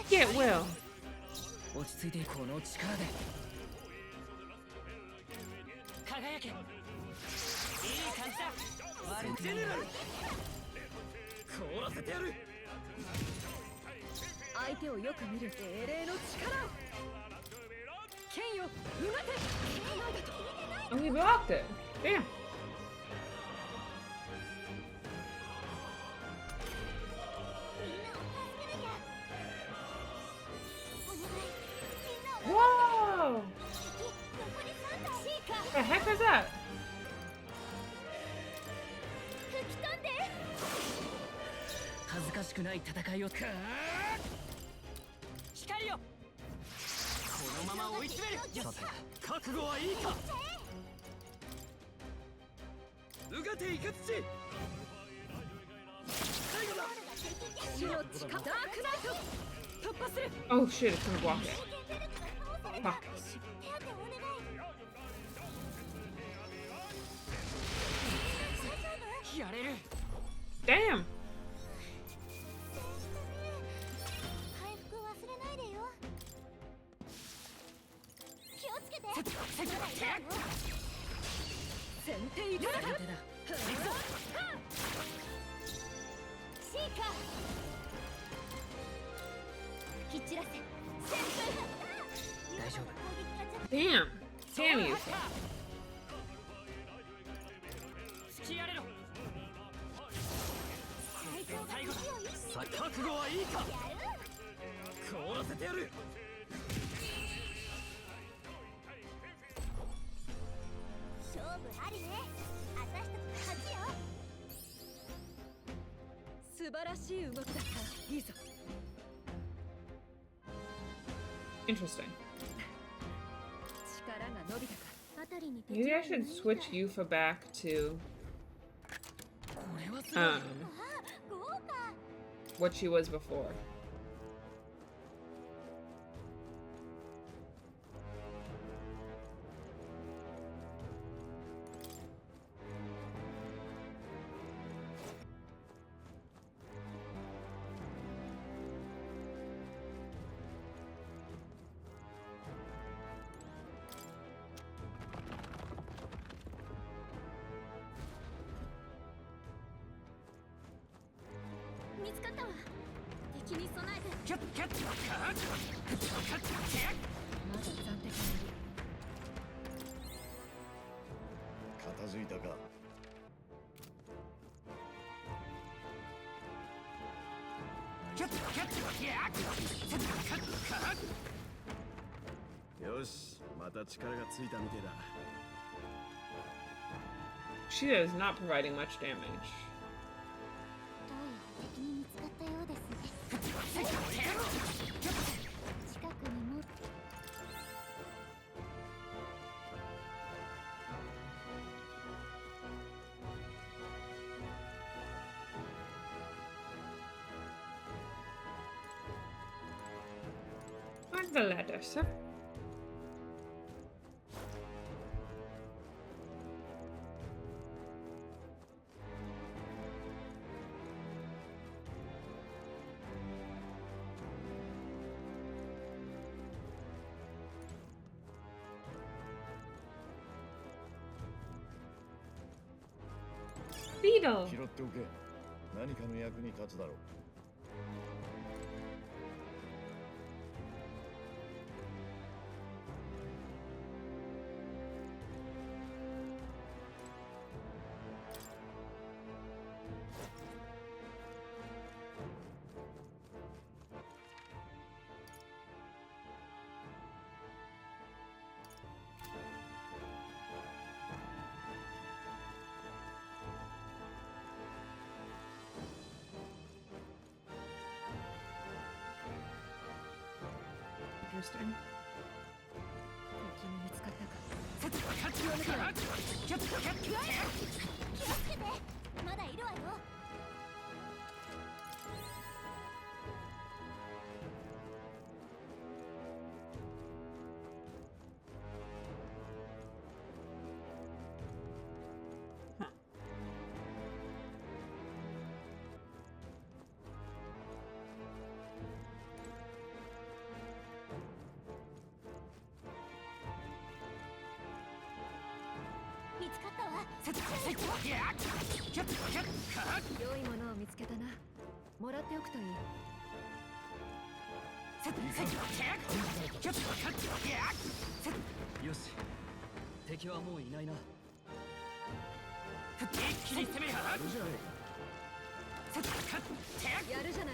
[SPEAKER 1] Get well. Oh, he blocked it. Damn. Whoa! The heck was that? Oh shit, it's gonna block it. Fuck. Damn. Damn. Damn you. Interesting. Maybe I should switch Yufa back to what she was before. She is not providing much damage. Find the ladder, sir. Beetle.
[SPEAKER 2] 拾っておけ。何かの役に立つだろう。
[SPEAKER 1] Interesting.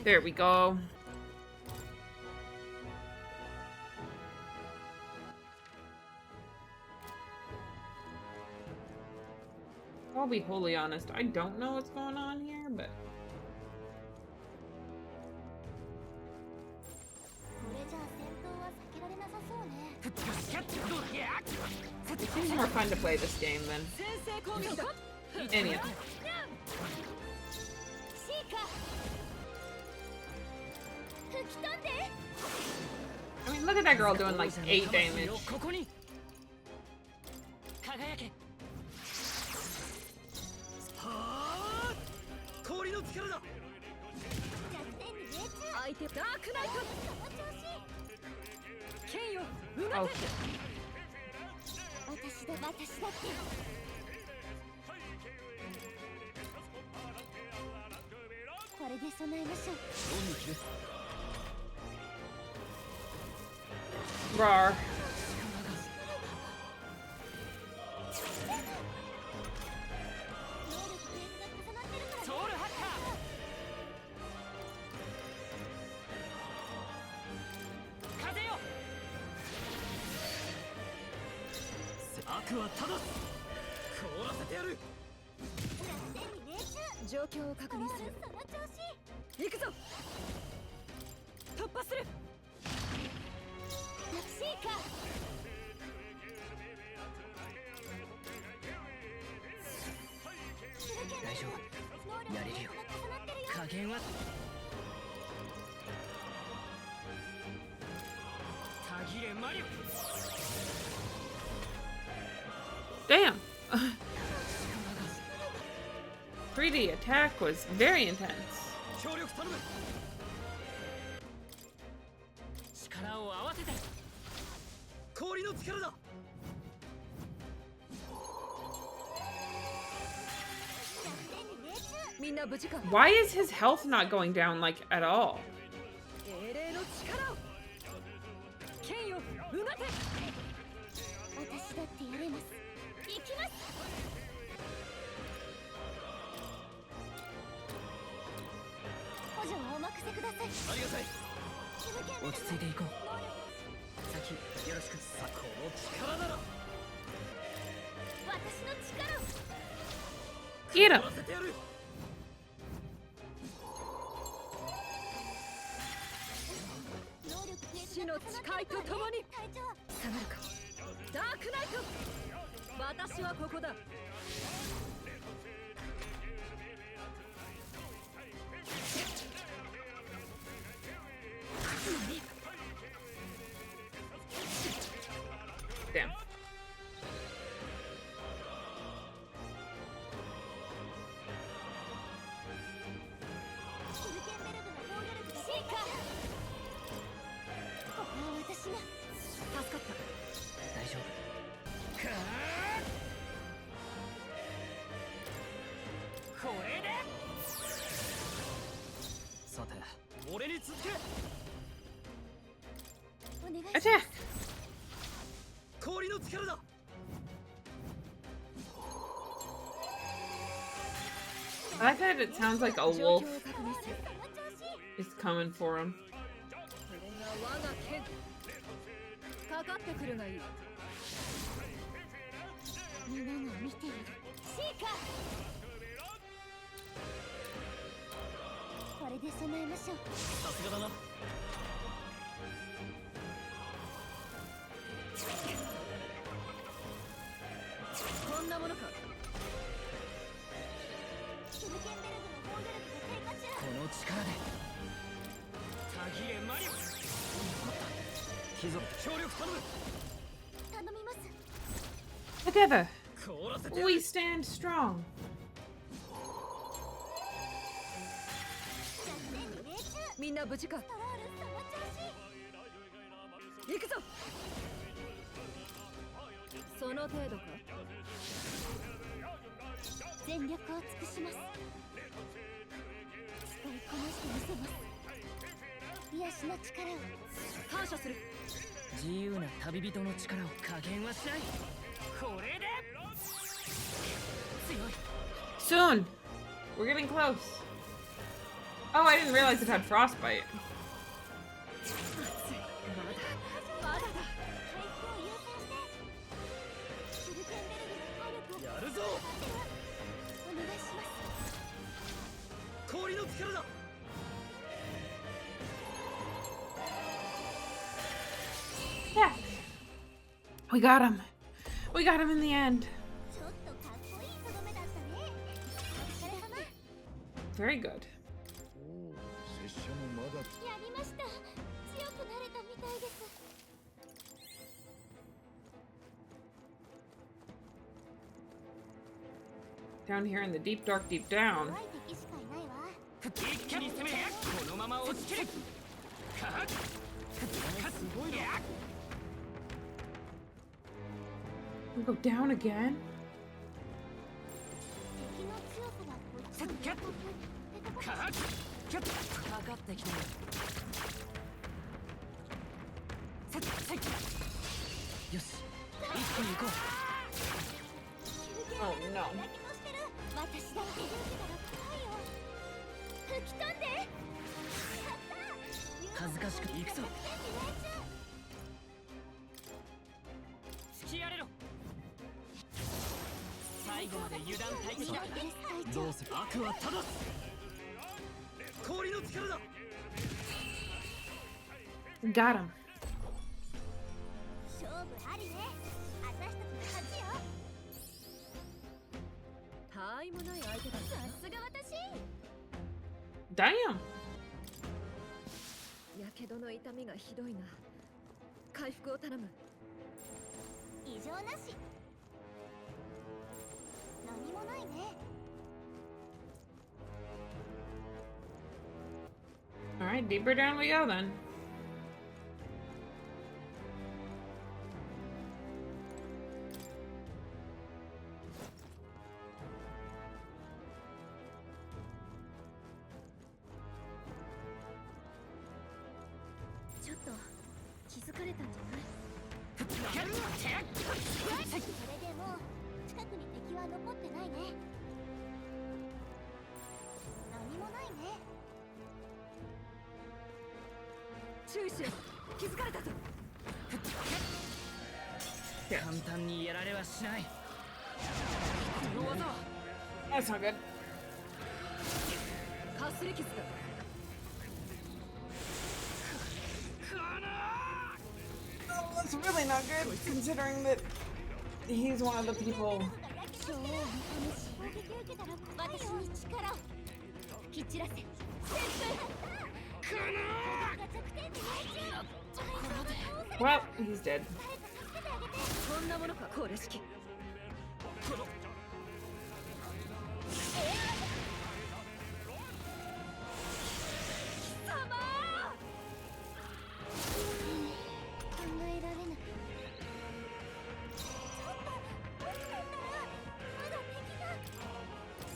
[SPEAKER 1] There we go. I'll be wholly honest, I don't know what's going on here, but it seems more fun to play this game than any of them. I mean, look at that girl doing like 8 damage. Oh shit.
[SPEAKER 3] 私だってこれで備えましょう
[SPEAKER 1] Rar.
[SPEAKER 3] ソウルハッカー風よ悪はただ凍らせてやる状況を確認するその調子行くぞ突破するタクシーか大丈夫やれるよ加減はたぎれマリオ
[SPEAKER 1] Damn. 3D attack was very intense.
[SPEAKER 3] 協力頼む力を合わせて氷の力だみんな無事か
[SPEAKER 1] Why is his health not going down, like, at all?
[SPEAKER 3] 英霊の力を剣ようなて私だってやれます行きます補助をお任せくださいありがたい落ち着いていこう先よろしくさこの力なら私の力を
[SPEAKER 1] Get him.
[SPEAKER 3] させてやる死の誓いとともに下がるかダークナイト私はここだ
[SPEAKER 1] Damn. Attack! I like that it sounds like a wolf is coming for him.
[SPEAKER 3] かかってくるがいいみんなが見ているシーカこれで備えましょうさすがだなこんなものかシュルケンベルグの防御力が低下中この力でたぎれマリオ貴族協力頼む頼みます
[SPEAKER 1] Together, we stand strong.
[SPEAKER 3] みんな無事か行くぞその程度か全力を尽くします使いこなしてみせます癒しの力を感謝する自由な旅人の力を加減はしないこれで強い
[SPEAKER 1] Soon. We're getting close. Oh, I didn't realize it had frostbite.
[SPEAKER 3] まだだ回復を優先してシュルケンベルグの体力をやるぞお願いします氷の力だ
[SPEAKER 1] Yeah. We got him. We got him in the end.
[SPEAKER 3] ちょっとかっこいいとどめだったねお疲れ様
[SPEAKER 1] Very good.
[SPEAKER 2] おお拙者もまだ
[SPEAKER 3] やりました強くなれたみたいです
[SPEAKER 1] Down here in the deep, dark, deep down.
[SPEAKER 3] 怖い敵しかいないわ
[SPEAKER 4] 一気に攻めこのままま落ちきる。かっすごいな。
[SPEAKER 1] We go down again?
[SPEAKER 3] 敵の強さがこっち
[SPEAKER 4] さっきゃっかっキュッかかってきたよ。さっさっよし一気に行こう。
[SPEAKER 1] Oh no.
[SPEAKER 3] やけどしてる。私だって勇気から怖いよ。吹き飛んで。やった。
[SPEAKER 4] 恥ずかしく行くぞ。突きやれろ。最後まで油断大敵だ。どうする。悪は正す。氷の力だ。
[SPEAKER 1] Got him.
[SPEAKER 3] 勝負ありね。私たちの勝ちよ。他愛もない相手だ。さすが私。
[SPEAKER 1] Damn.
[SPEAKER 3] やけどの痛みがひどいな。回復を頼む。異常なし。何もないね。
[SPEAKER 1] Alright, deeper down we go then.
[SPEAKER 3] ちょっと気づかれたんじゃない？それでもう近くに敵は残ってないね。何もないね。注意しろ。気づかれたぞ。
[SPEAKER 4] 簡単にやられはしない。この技は
[SPEAKER 1] That's not good.
[SPEAKER 3] かすり傷だ。
[SPEAKER 1] Oh, that's really not good considering that he's one of the people.
[SPEAKER 3] 衝撃受けたら私に力を。き散らせ。旋風。弱点に命中。
[SPEAKER 1] Well, he's dead.
[SPEAKER 3] こんなものかこれ式。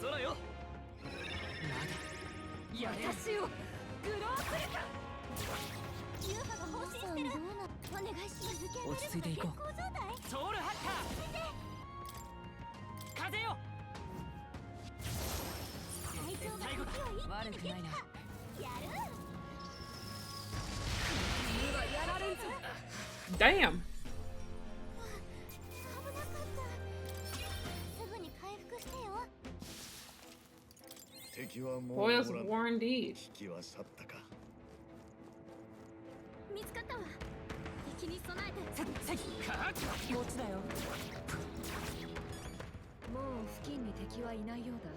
[SPEAKER 4] 空よ。まだやれ。
[SPEAKER 3] 私をグローするか。ユーハが放心してる。お願いします。
[SPEAKER 4] 落ち着いていこう。ソウルハッカー。風よ。最後だ。悪くないな。
[SPEAKER 3] やる。君はやられんぞ。
[SPEAKER 1] Damn.
[SPEAKER 3] 危なかった。すぐに回復してよ。
[SPEAKER 2] 敵はもう
[SPEAKER 1] Boils
[SPEAKER 2] おら
[SPEAKER 1] of
[SPEAKER 2] ん。
[SPEAKER 1] war indeed.
[SPEAKER 2] 敵は去ったか。
[SPEAKER 3] 見つかったわ。敵に備えて。
[SPEAKER 4] さっかっこっちだよ。
[SPEAKER 3] もう付近に敵はいないようだ。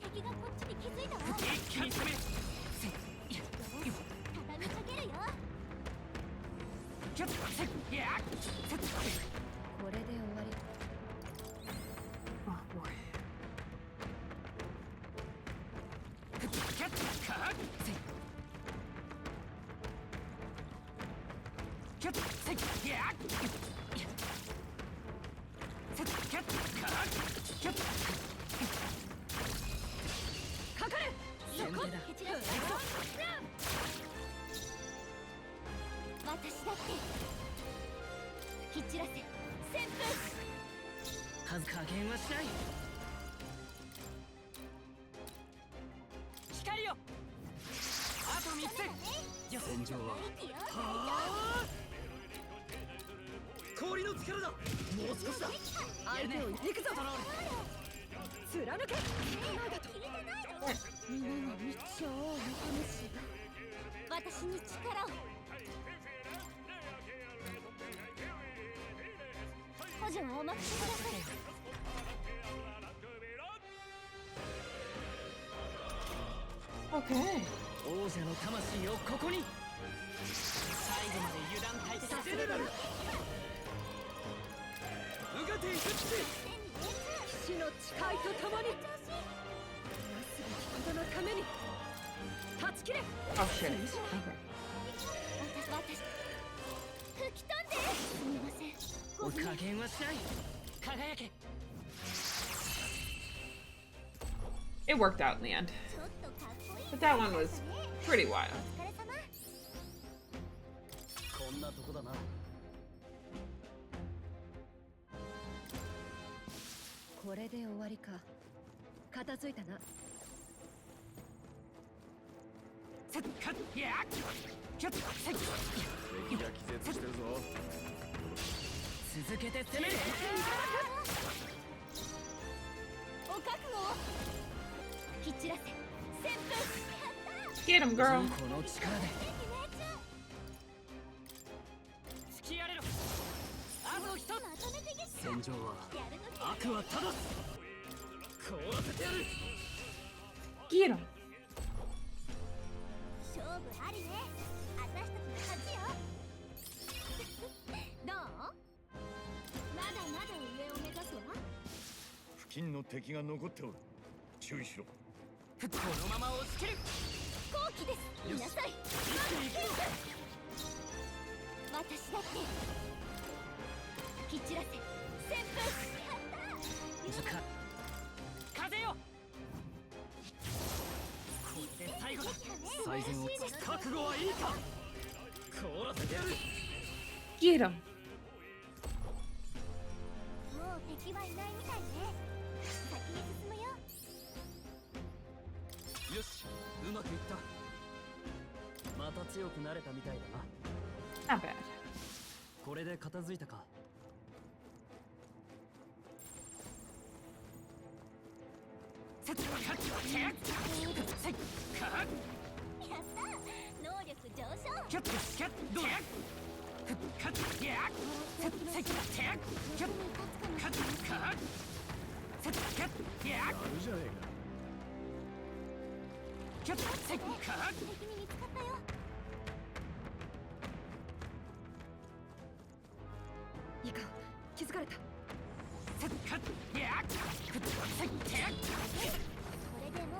[SPEAKER 3] 敵がこっちに気づいたわ。
[SPEAKER 4] 一気に攻め。
[SPEAKER 3] 畳みかけるよ。
[SPEAKER 4] キュッせっやっ。
[SPEAKER 3] これで終わり。
[SPEAKER 1] Oh boy.
[SPEAKER 4] キャッかっせ。キュッせっやっ。せっキャッかっキュッ。
[SPEAKER 3] かかる。そこ。蹴散らす。私だって。蹴散らせ。旋風。
[SPEAKER 4] 加減はしない。光よ。あと3つ。よ戦場は。はあ。氷の力だ。もう少しだ。
[SPEAKER 3] 相手を行くぞ。貫け。皆の日常を見た主が私に力を。補助はお任せください。
[SPEAKER 1] Okay.
[SPEAKER 4] 王者の魂をここに最後まで油断大敵させるなるうがていくって
[SPEAKER 3] 死の誓いとともに今すぐことのために断ち切れ
[SPEAKER 1] Oh shit. Okay.
[SPEAKER 3] 私吹き飛んですみません
[SPEAKER 4] 加減はしない輝け
[SPEAKER 1] It worked out in the end.
[SPEAKER 3] ちょっとかっこいい
[SPEAKER 1] But that one was pretty wild.
[SPEAKER 3] お疲れ様
[SPEAKER 4] こんなとこだな
[SPEAKER 3] これで終わりか片付いたな
[SPEAKER 4] せっかいやキュッせっ
[SPEAKER 2] 敵が気絶してるぞ。
[SPEAKER 4] 続けて攻める
[SPEAKER 3] お覚悟をき散らせ旋風
[SPEAKER 1] Get him, girl.
[SPEAKER 4] この力で突きやれろあと一つ
[SPEAKER 3] まとめてゲッシュ
[SPEAKER 4] 戦場は
[SPEAKER 3] やるのき
[SPEAKER 4] 悪はただ凍らせてやる
[SPEAKER 1] Get him.
[SPEAKER 3] 勝負ありね私たちの勝ちよどうまだまだ上を目指すわ
[SPEAKER 2] 付近の敵が残っておる。注意しろ。
[SPEAKER 4] このまま押し切る
[SPEAKER 3] 好機です見なさい私だってき散らせ旋風
[SPEAKER 4] か風よこれで最後だ最善を尽くす覚悟はいいか凍らせてやる
[SPEAKER 1] Get him.
[SPEAKER 3] もう敵はいないみたいね先に進むよ
[SPEAKER 4] よしうまくいったまた強くなれたみたいだな
[SPEAKER 1] Not bad.
[SPEAKER 4] これで片付いたかせっかせっか
[SPEAKER 3] やった能力上昇
[SPEAKER 4] キャッキャッどうやカッやせっせっキャッキャッカッカッせっキャッや
[SPEAKER 2] やるじゃね
[SPEAKER 4] キャッせっカッ
[SPEAKER 3] 敵に見つかったよいかん気づかれた
[SPEAKER 4] せっかやせっキャッ
[SPEAKER 3] これでもう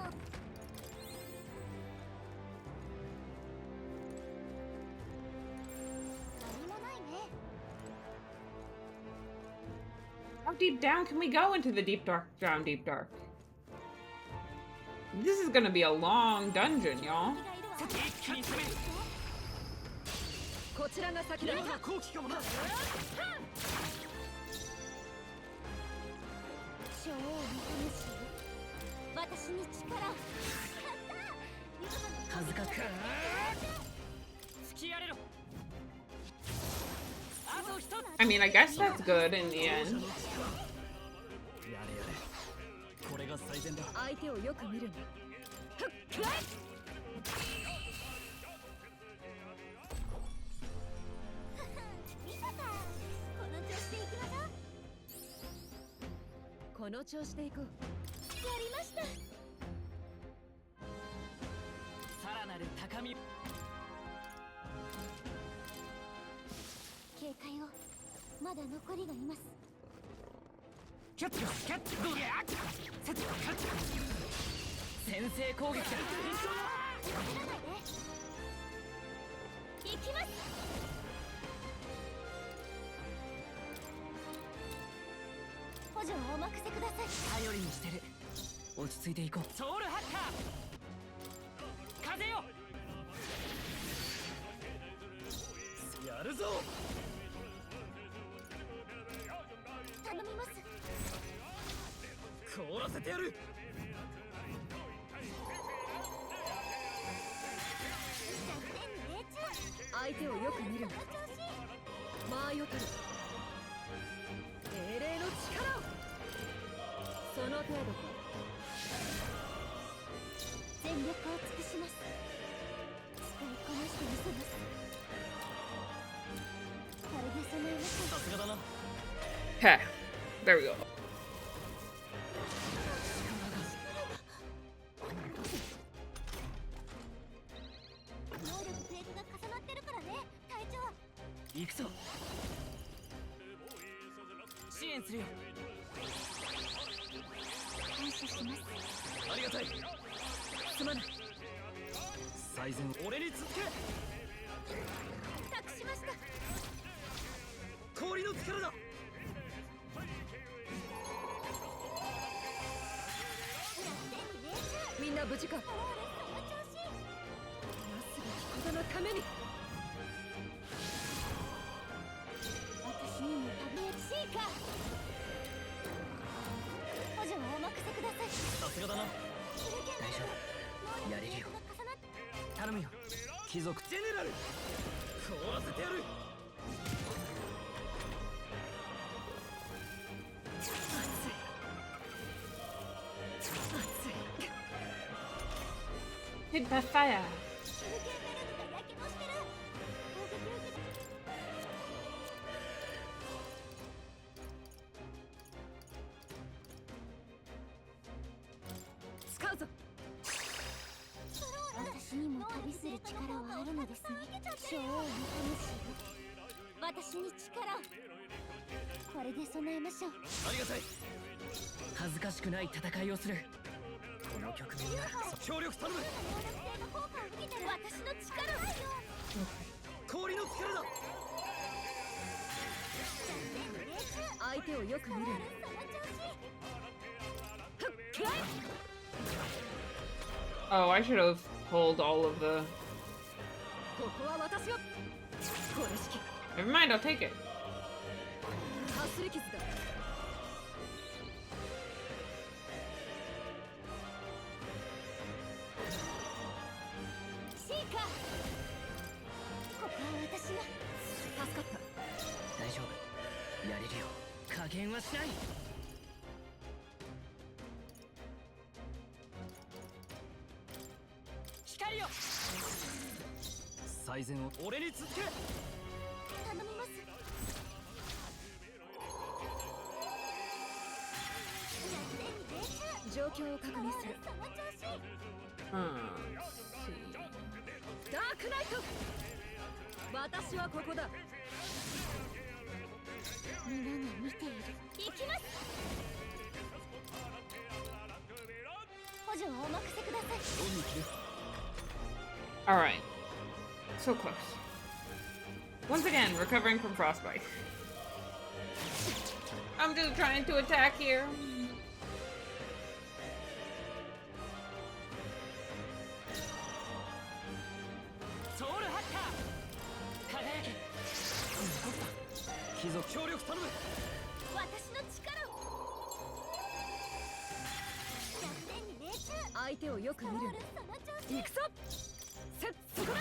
[SPEAKER 3] 何もないね
[SPEAKER 1] How deep down can we go into the deep dark? Down deep dark. This is gonna be a long dungeon, y'all.
[SPEAKER 4] 一気に攻める
[SPEAKER 3] こちらが先だ
[SPEAKER 4] 今が好機かもな
[SPEAKER 3] 女王の魂私に力をやった
[SPEAKER 4] 恥ずかしく突きやれろあと一つ
[SPEAKER 1] I mean, I guess that's good in the end.
[SPEAKER 4] やれやれこれが最善だ
[SPEAKER 3] 相手をよく見るんだふっくらい見たかこの調子でいきましょうこの調子でいこうやりました
[SPEAKER 4] さらなる高み
[SPEAKER 3] 警戒をまだ残りがいます
[SPEAKER 4] キャッキャッどうやせっか先制攻撃だ
[SPEAKER 3] 焦らないで行きます補助をお任せください
[SPEAKER 4] 頼りにしてる落ち着いていこうソウルハッカー風よやるぞ
[SPEAKER 3] 頼みます
[SPEAKER 4] 凍らせてやる
[SPEAKER 3] 相手をよく見るんだ間合いを取る精霊の力をその程度か全力を尽くします使いこなしてみせますこれで備えましょ
[SPEAKER 4] さすがだな
[SPEAKER 1] Okay, there we go.
[SPEAKER 4] くぞ。支援するよ。
[SPEAKER 3] 感謝します。
[SPEAKER 4] ありがたい。すまない。最善俺に続け。
[SPEAKER 3] 託しました。
[SPEAKER 4] 氷の力だ。みんな無事か。なすべきことのために。
[SPEAKER 3] 私にも旅へシーカー。補助をお任せください。
[SPEAKER 4] さすがだな。大丈夫。やれるよ。頼むよ。貴族ジェネラル。凍らせてやる。
[SPEAKER 1] Hit by fire.
[SPEAKER 3] 手裏剣ベルトが焼けもしてる。攻撃を受けた。
[SPEAKER 4] 使うぞ。
[SPEAKER 3] 私にも旅する力はあるのですね。女王の魂が私に力を。これで備えましょう。
[SPEAKER 4] ありがたい。恥ずかしくない戦いをする。この局面なら協力頼む。
[SPEAKER 3] 私の力を。
[SPEAKER 4] 氷の力だ。相手をよく見る。
[SPEAKER 1] Oh, I should have pulled all of the.
[SPEAKER 4] ここは私が。これしき。
[SPEAKER 1] Never mind, I'll take it.
[SPEAKER 4] かすり傷だ。
[SPEAKER 3] シーカー。ここは私が。
[SPEAKER 4] 助かった。大丈夫。やれるよ。加減はしない。光よ。最善を俺に続け。
[SPEAKER 3] 頼みます。
[SPEAKER 4] 状況を確認する。
[SPEAKER 3] その調子。
[SPEAKER 1] Let's see.
[SPEAKER 4] ダークナイト。私はここだ。
[SPEAKER 3] 皆が見ている。行きます。補助をお任せください。
[SPEAKER 1] Alright. So close. Once again, recovering from frostbite. I'm just trying to attack here.
[SPEAKER 4] ソウルハッカー。輝け。貴族協力頼む。
[SPEAKER 3] 私の力を。弱点に命中。
[SPEAKER 4] 相手をよく見る。
[SPEAKER 3] その調子。
[SPEAKER 4] 行くぞ。そこだ。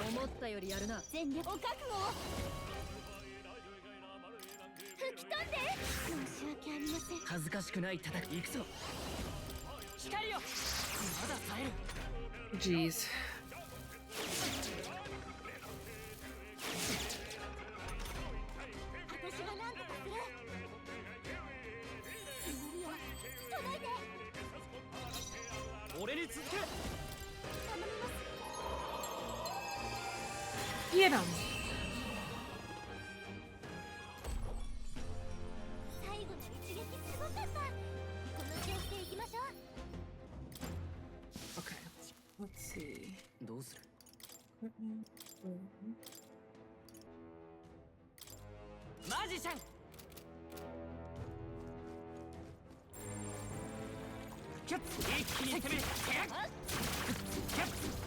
[SPEAKER 4] 思ったよりやるな。
[SPEAKER 3] 全力お覚悟を。吹き飛んで。申し訳ありません。
[SPEAKER 4] 恥ずかしくない戦い。行くぞ。光よ。まだ耐える。
[SPEAKER 1] Jeez.
[SPEAKER 3] 私が何とかする。祈りよ。届いて。
[SPEAKER 4] 俺に続け。
[SPEAKER 3] 頼みます。
[SPEAKER 1] Get him.
[SPEAKER 3] 最後の一撃すごかった。この調子でいきましょう。
[SPEAKER 1] Okay. Let's see.
[SPEAKER 4] どうする。マジシャン。キャッ一気に攻める。キャッ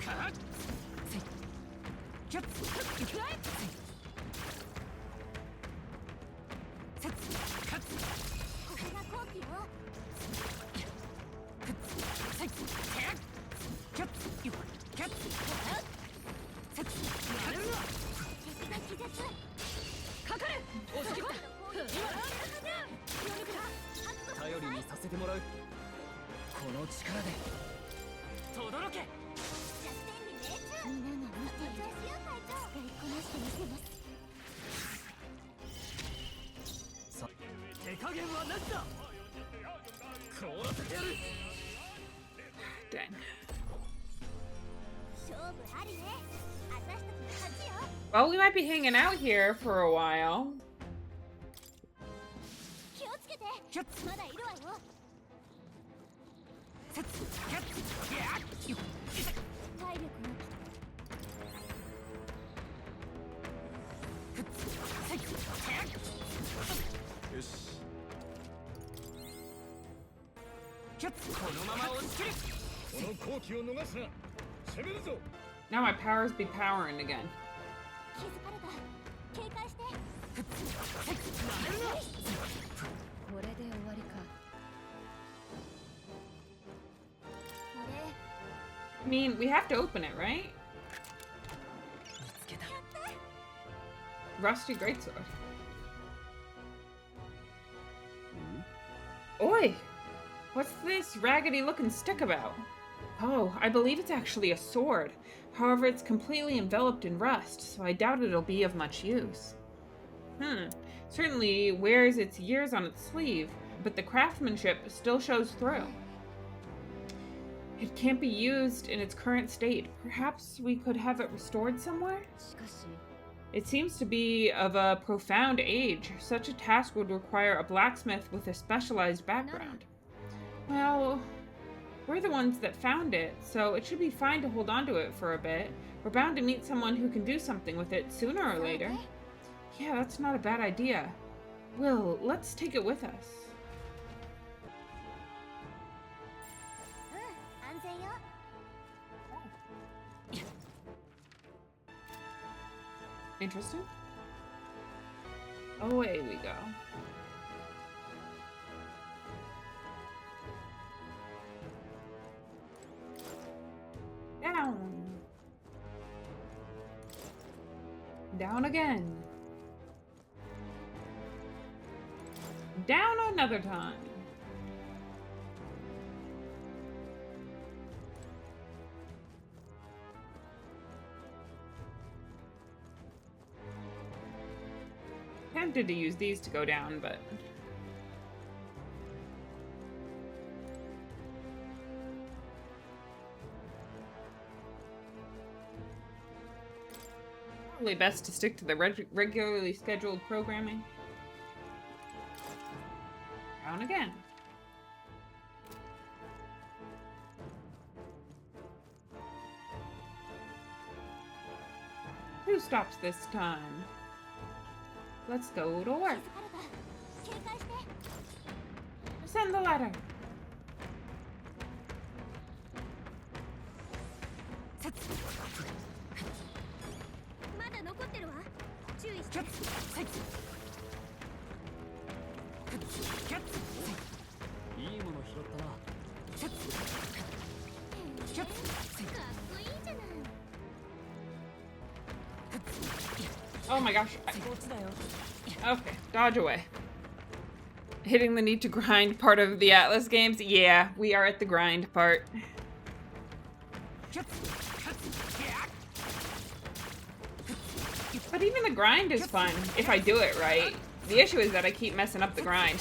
[SPEAKER 4] カッキャッいくらい。セッカッ
[SPEAKER 3] ここが後期よ。
[SPEAKER 4] セッキャッキャッキャッセッやるわ。
[SPEAKER 3] 敵が気絶。
[SPEAKER 4] かかれ。押し切った。頼りにさせてもらう。この力で轟け。
[SPEAKER 3] みんなが見ている。使いこなしてみせます。
[SPEAKER 4] さ手加減はなしだ。凍らせてやる。
[SPEAKER 1] Dang.
[SPEAKER 3] 勝ありね。私たちの勝ちよ。
[SPEAKER 1] Well, we might be hanging out here for a while.
[SPEAKER 3] 気をつけて。まだいるわよ。体力の
[SPEAKER 2] よし
[SPEAKER 4] このまま押し切る。
[SPEAKER 2] この好機を逃すな攻めるぞ
[SPEAKER 1] Now my powers be powering again.
[SPEAKER 3] 気づかれた。警戒して。これで終わりか。
[SPEAKER 1] I mean, we have to open it, right?
[SPEAKER 4] 見つけた。
[SPEAKER 1] Rusty greatsword. Oi! What's this raggedy looking stick about? Oh, I believe it's actually a sword. However, it's completely enveloped in rust, so I doubt it'll be of much use. Certainly wears its years on its sleeve, but the craftsmanship still shows through. It can't be used in its current state. Perhaps we could have it restored somewhere?
[SPEAKER 3] しかし。
[SPEAKER 1] It seems to be of a profound age. Such a task would require a blacksmith with a specialized background. Well, we're the ones that found it, so it should be fine to hold on to it for a bit. We're bound to meet someone who can do something with it sooner or later. Yeah, that's not a bad idea. Will, let's take it with us.
[SPEAKER 3] 安全よ。
[SPEAKER 1] Interesting. Away we go. Down. Down again. Down another time. Tempted to use these to go down, but probably best to stick to the regularly scheduled programming. Down again. Who stops this time? Let's go to work.
[SPEAKER 3] 気づかれた。警戒して。
[SPEAKER 1] Ascend the ladder.
[SPEAKER 3] まだ残ってるわ。注意して。
[SPEAKER 4] いいもの拾ったな。
[SPEAKER 3] かっこいいじゃない。
[SPEAKER 1] Oh my gosh.
[SPEAKER 4] こっちだよ。
[SPEAKER 1] Okay, dodge away. Hitting the need to grind part of the Atlas games? Yeah, we are at the grind part. But even the grind is fun, if I do it right. The issue is that I keep messing up the grind.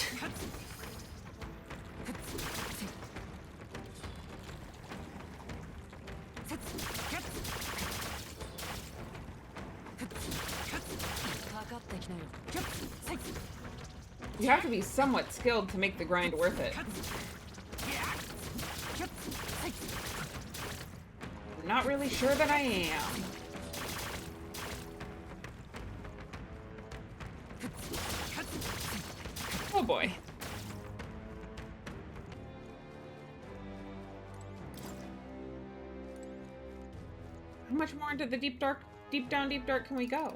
[SPEAKER 1] You have to be somewhat skilled to make the grind worth it. I'm not really sure that I am. Oh boy. How much more into the deep dark can we go?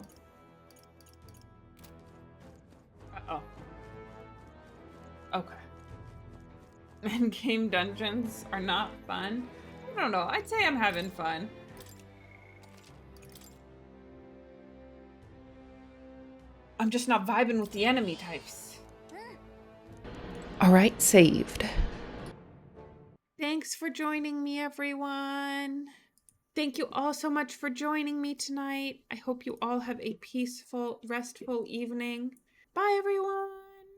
[SPEAKER 1] Uh-oh. Okay. Endgame dungeons are not fun. I don't know. I'd say I'm having fun. I'm just not vibing with the enemy types. Alright, saved. Thanks for joining me, everyone. Thank you all so much for joining me tonight. I hope you all have a peaceful, restful evening. Bye, everyone.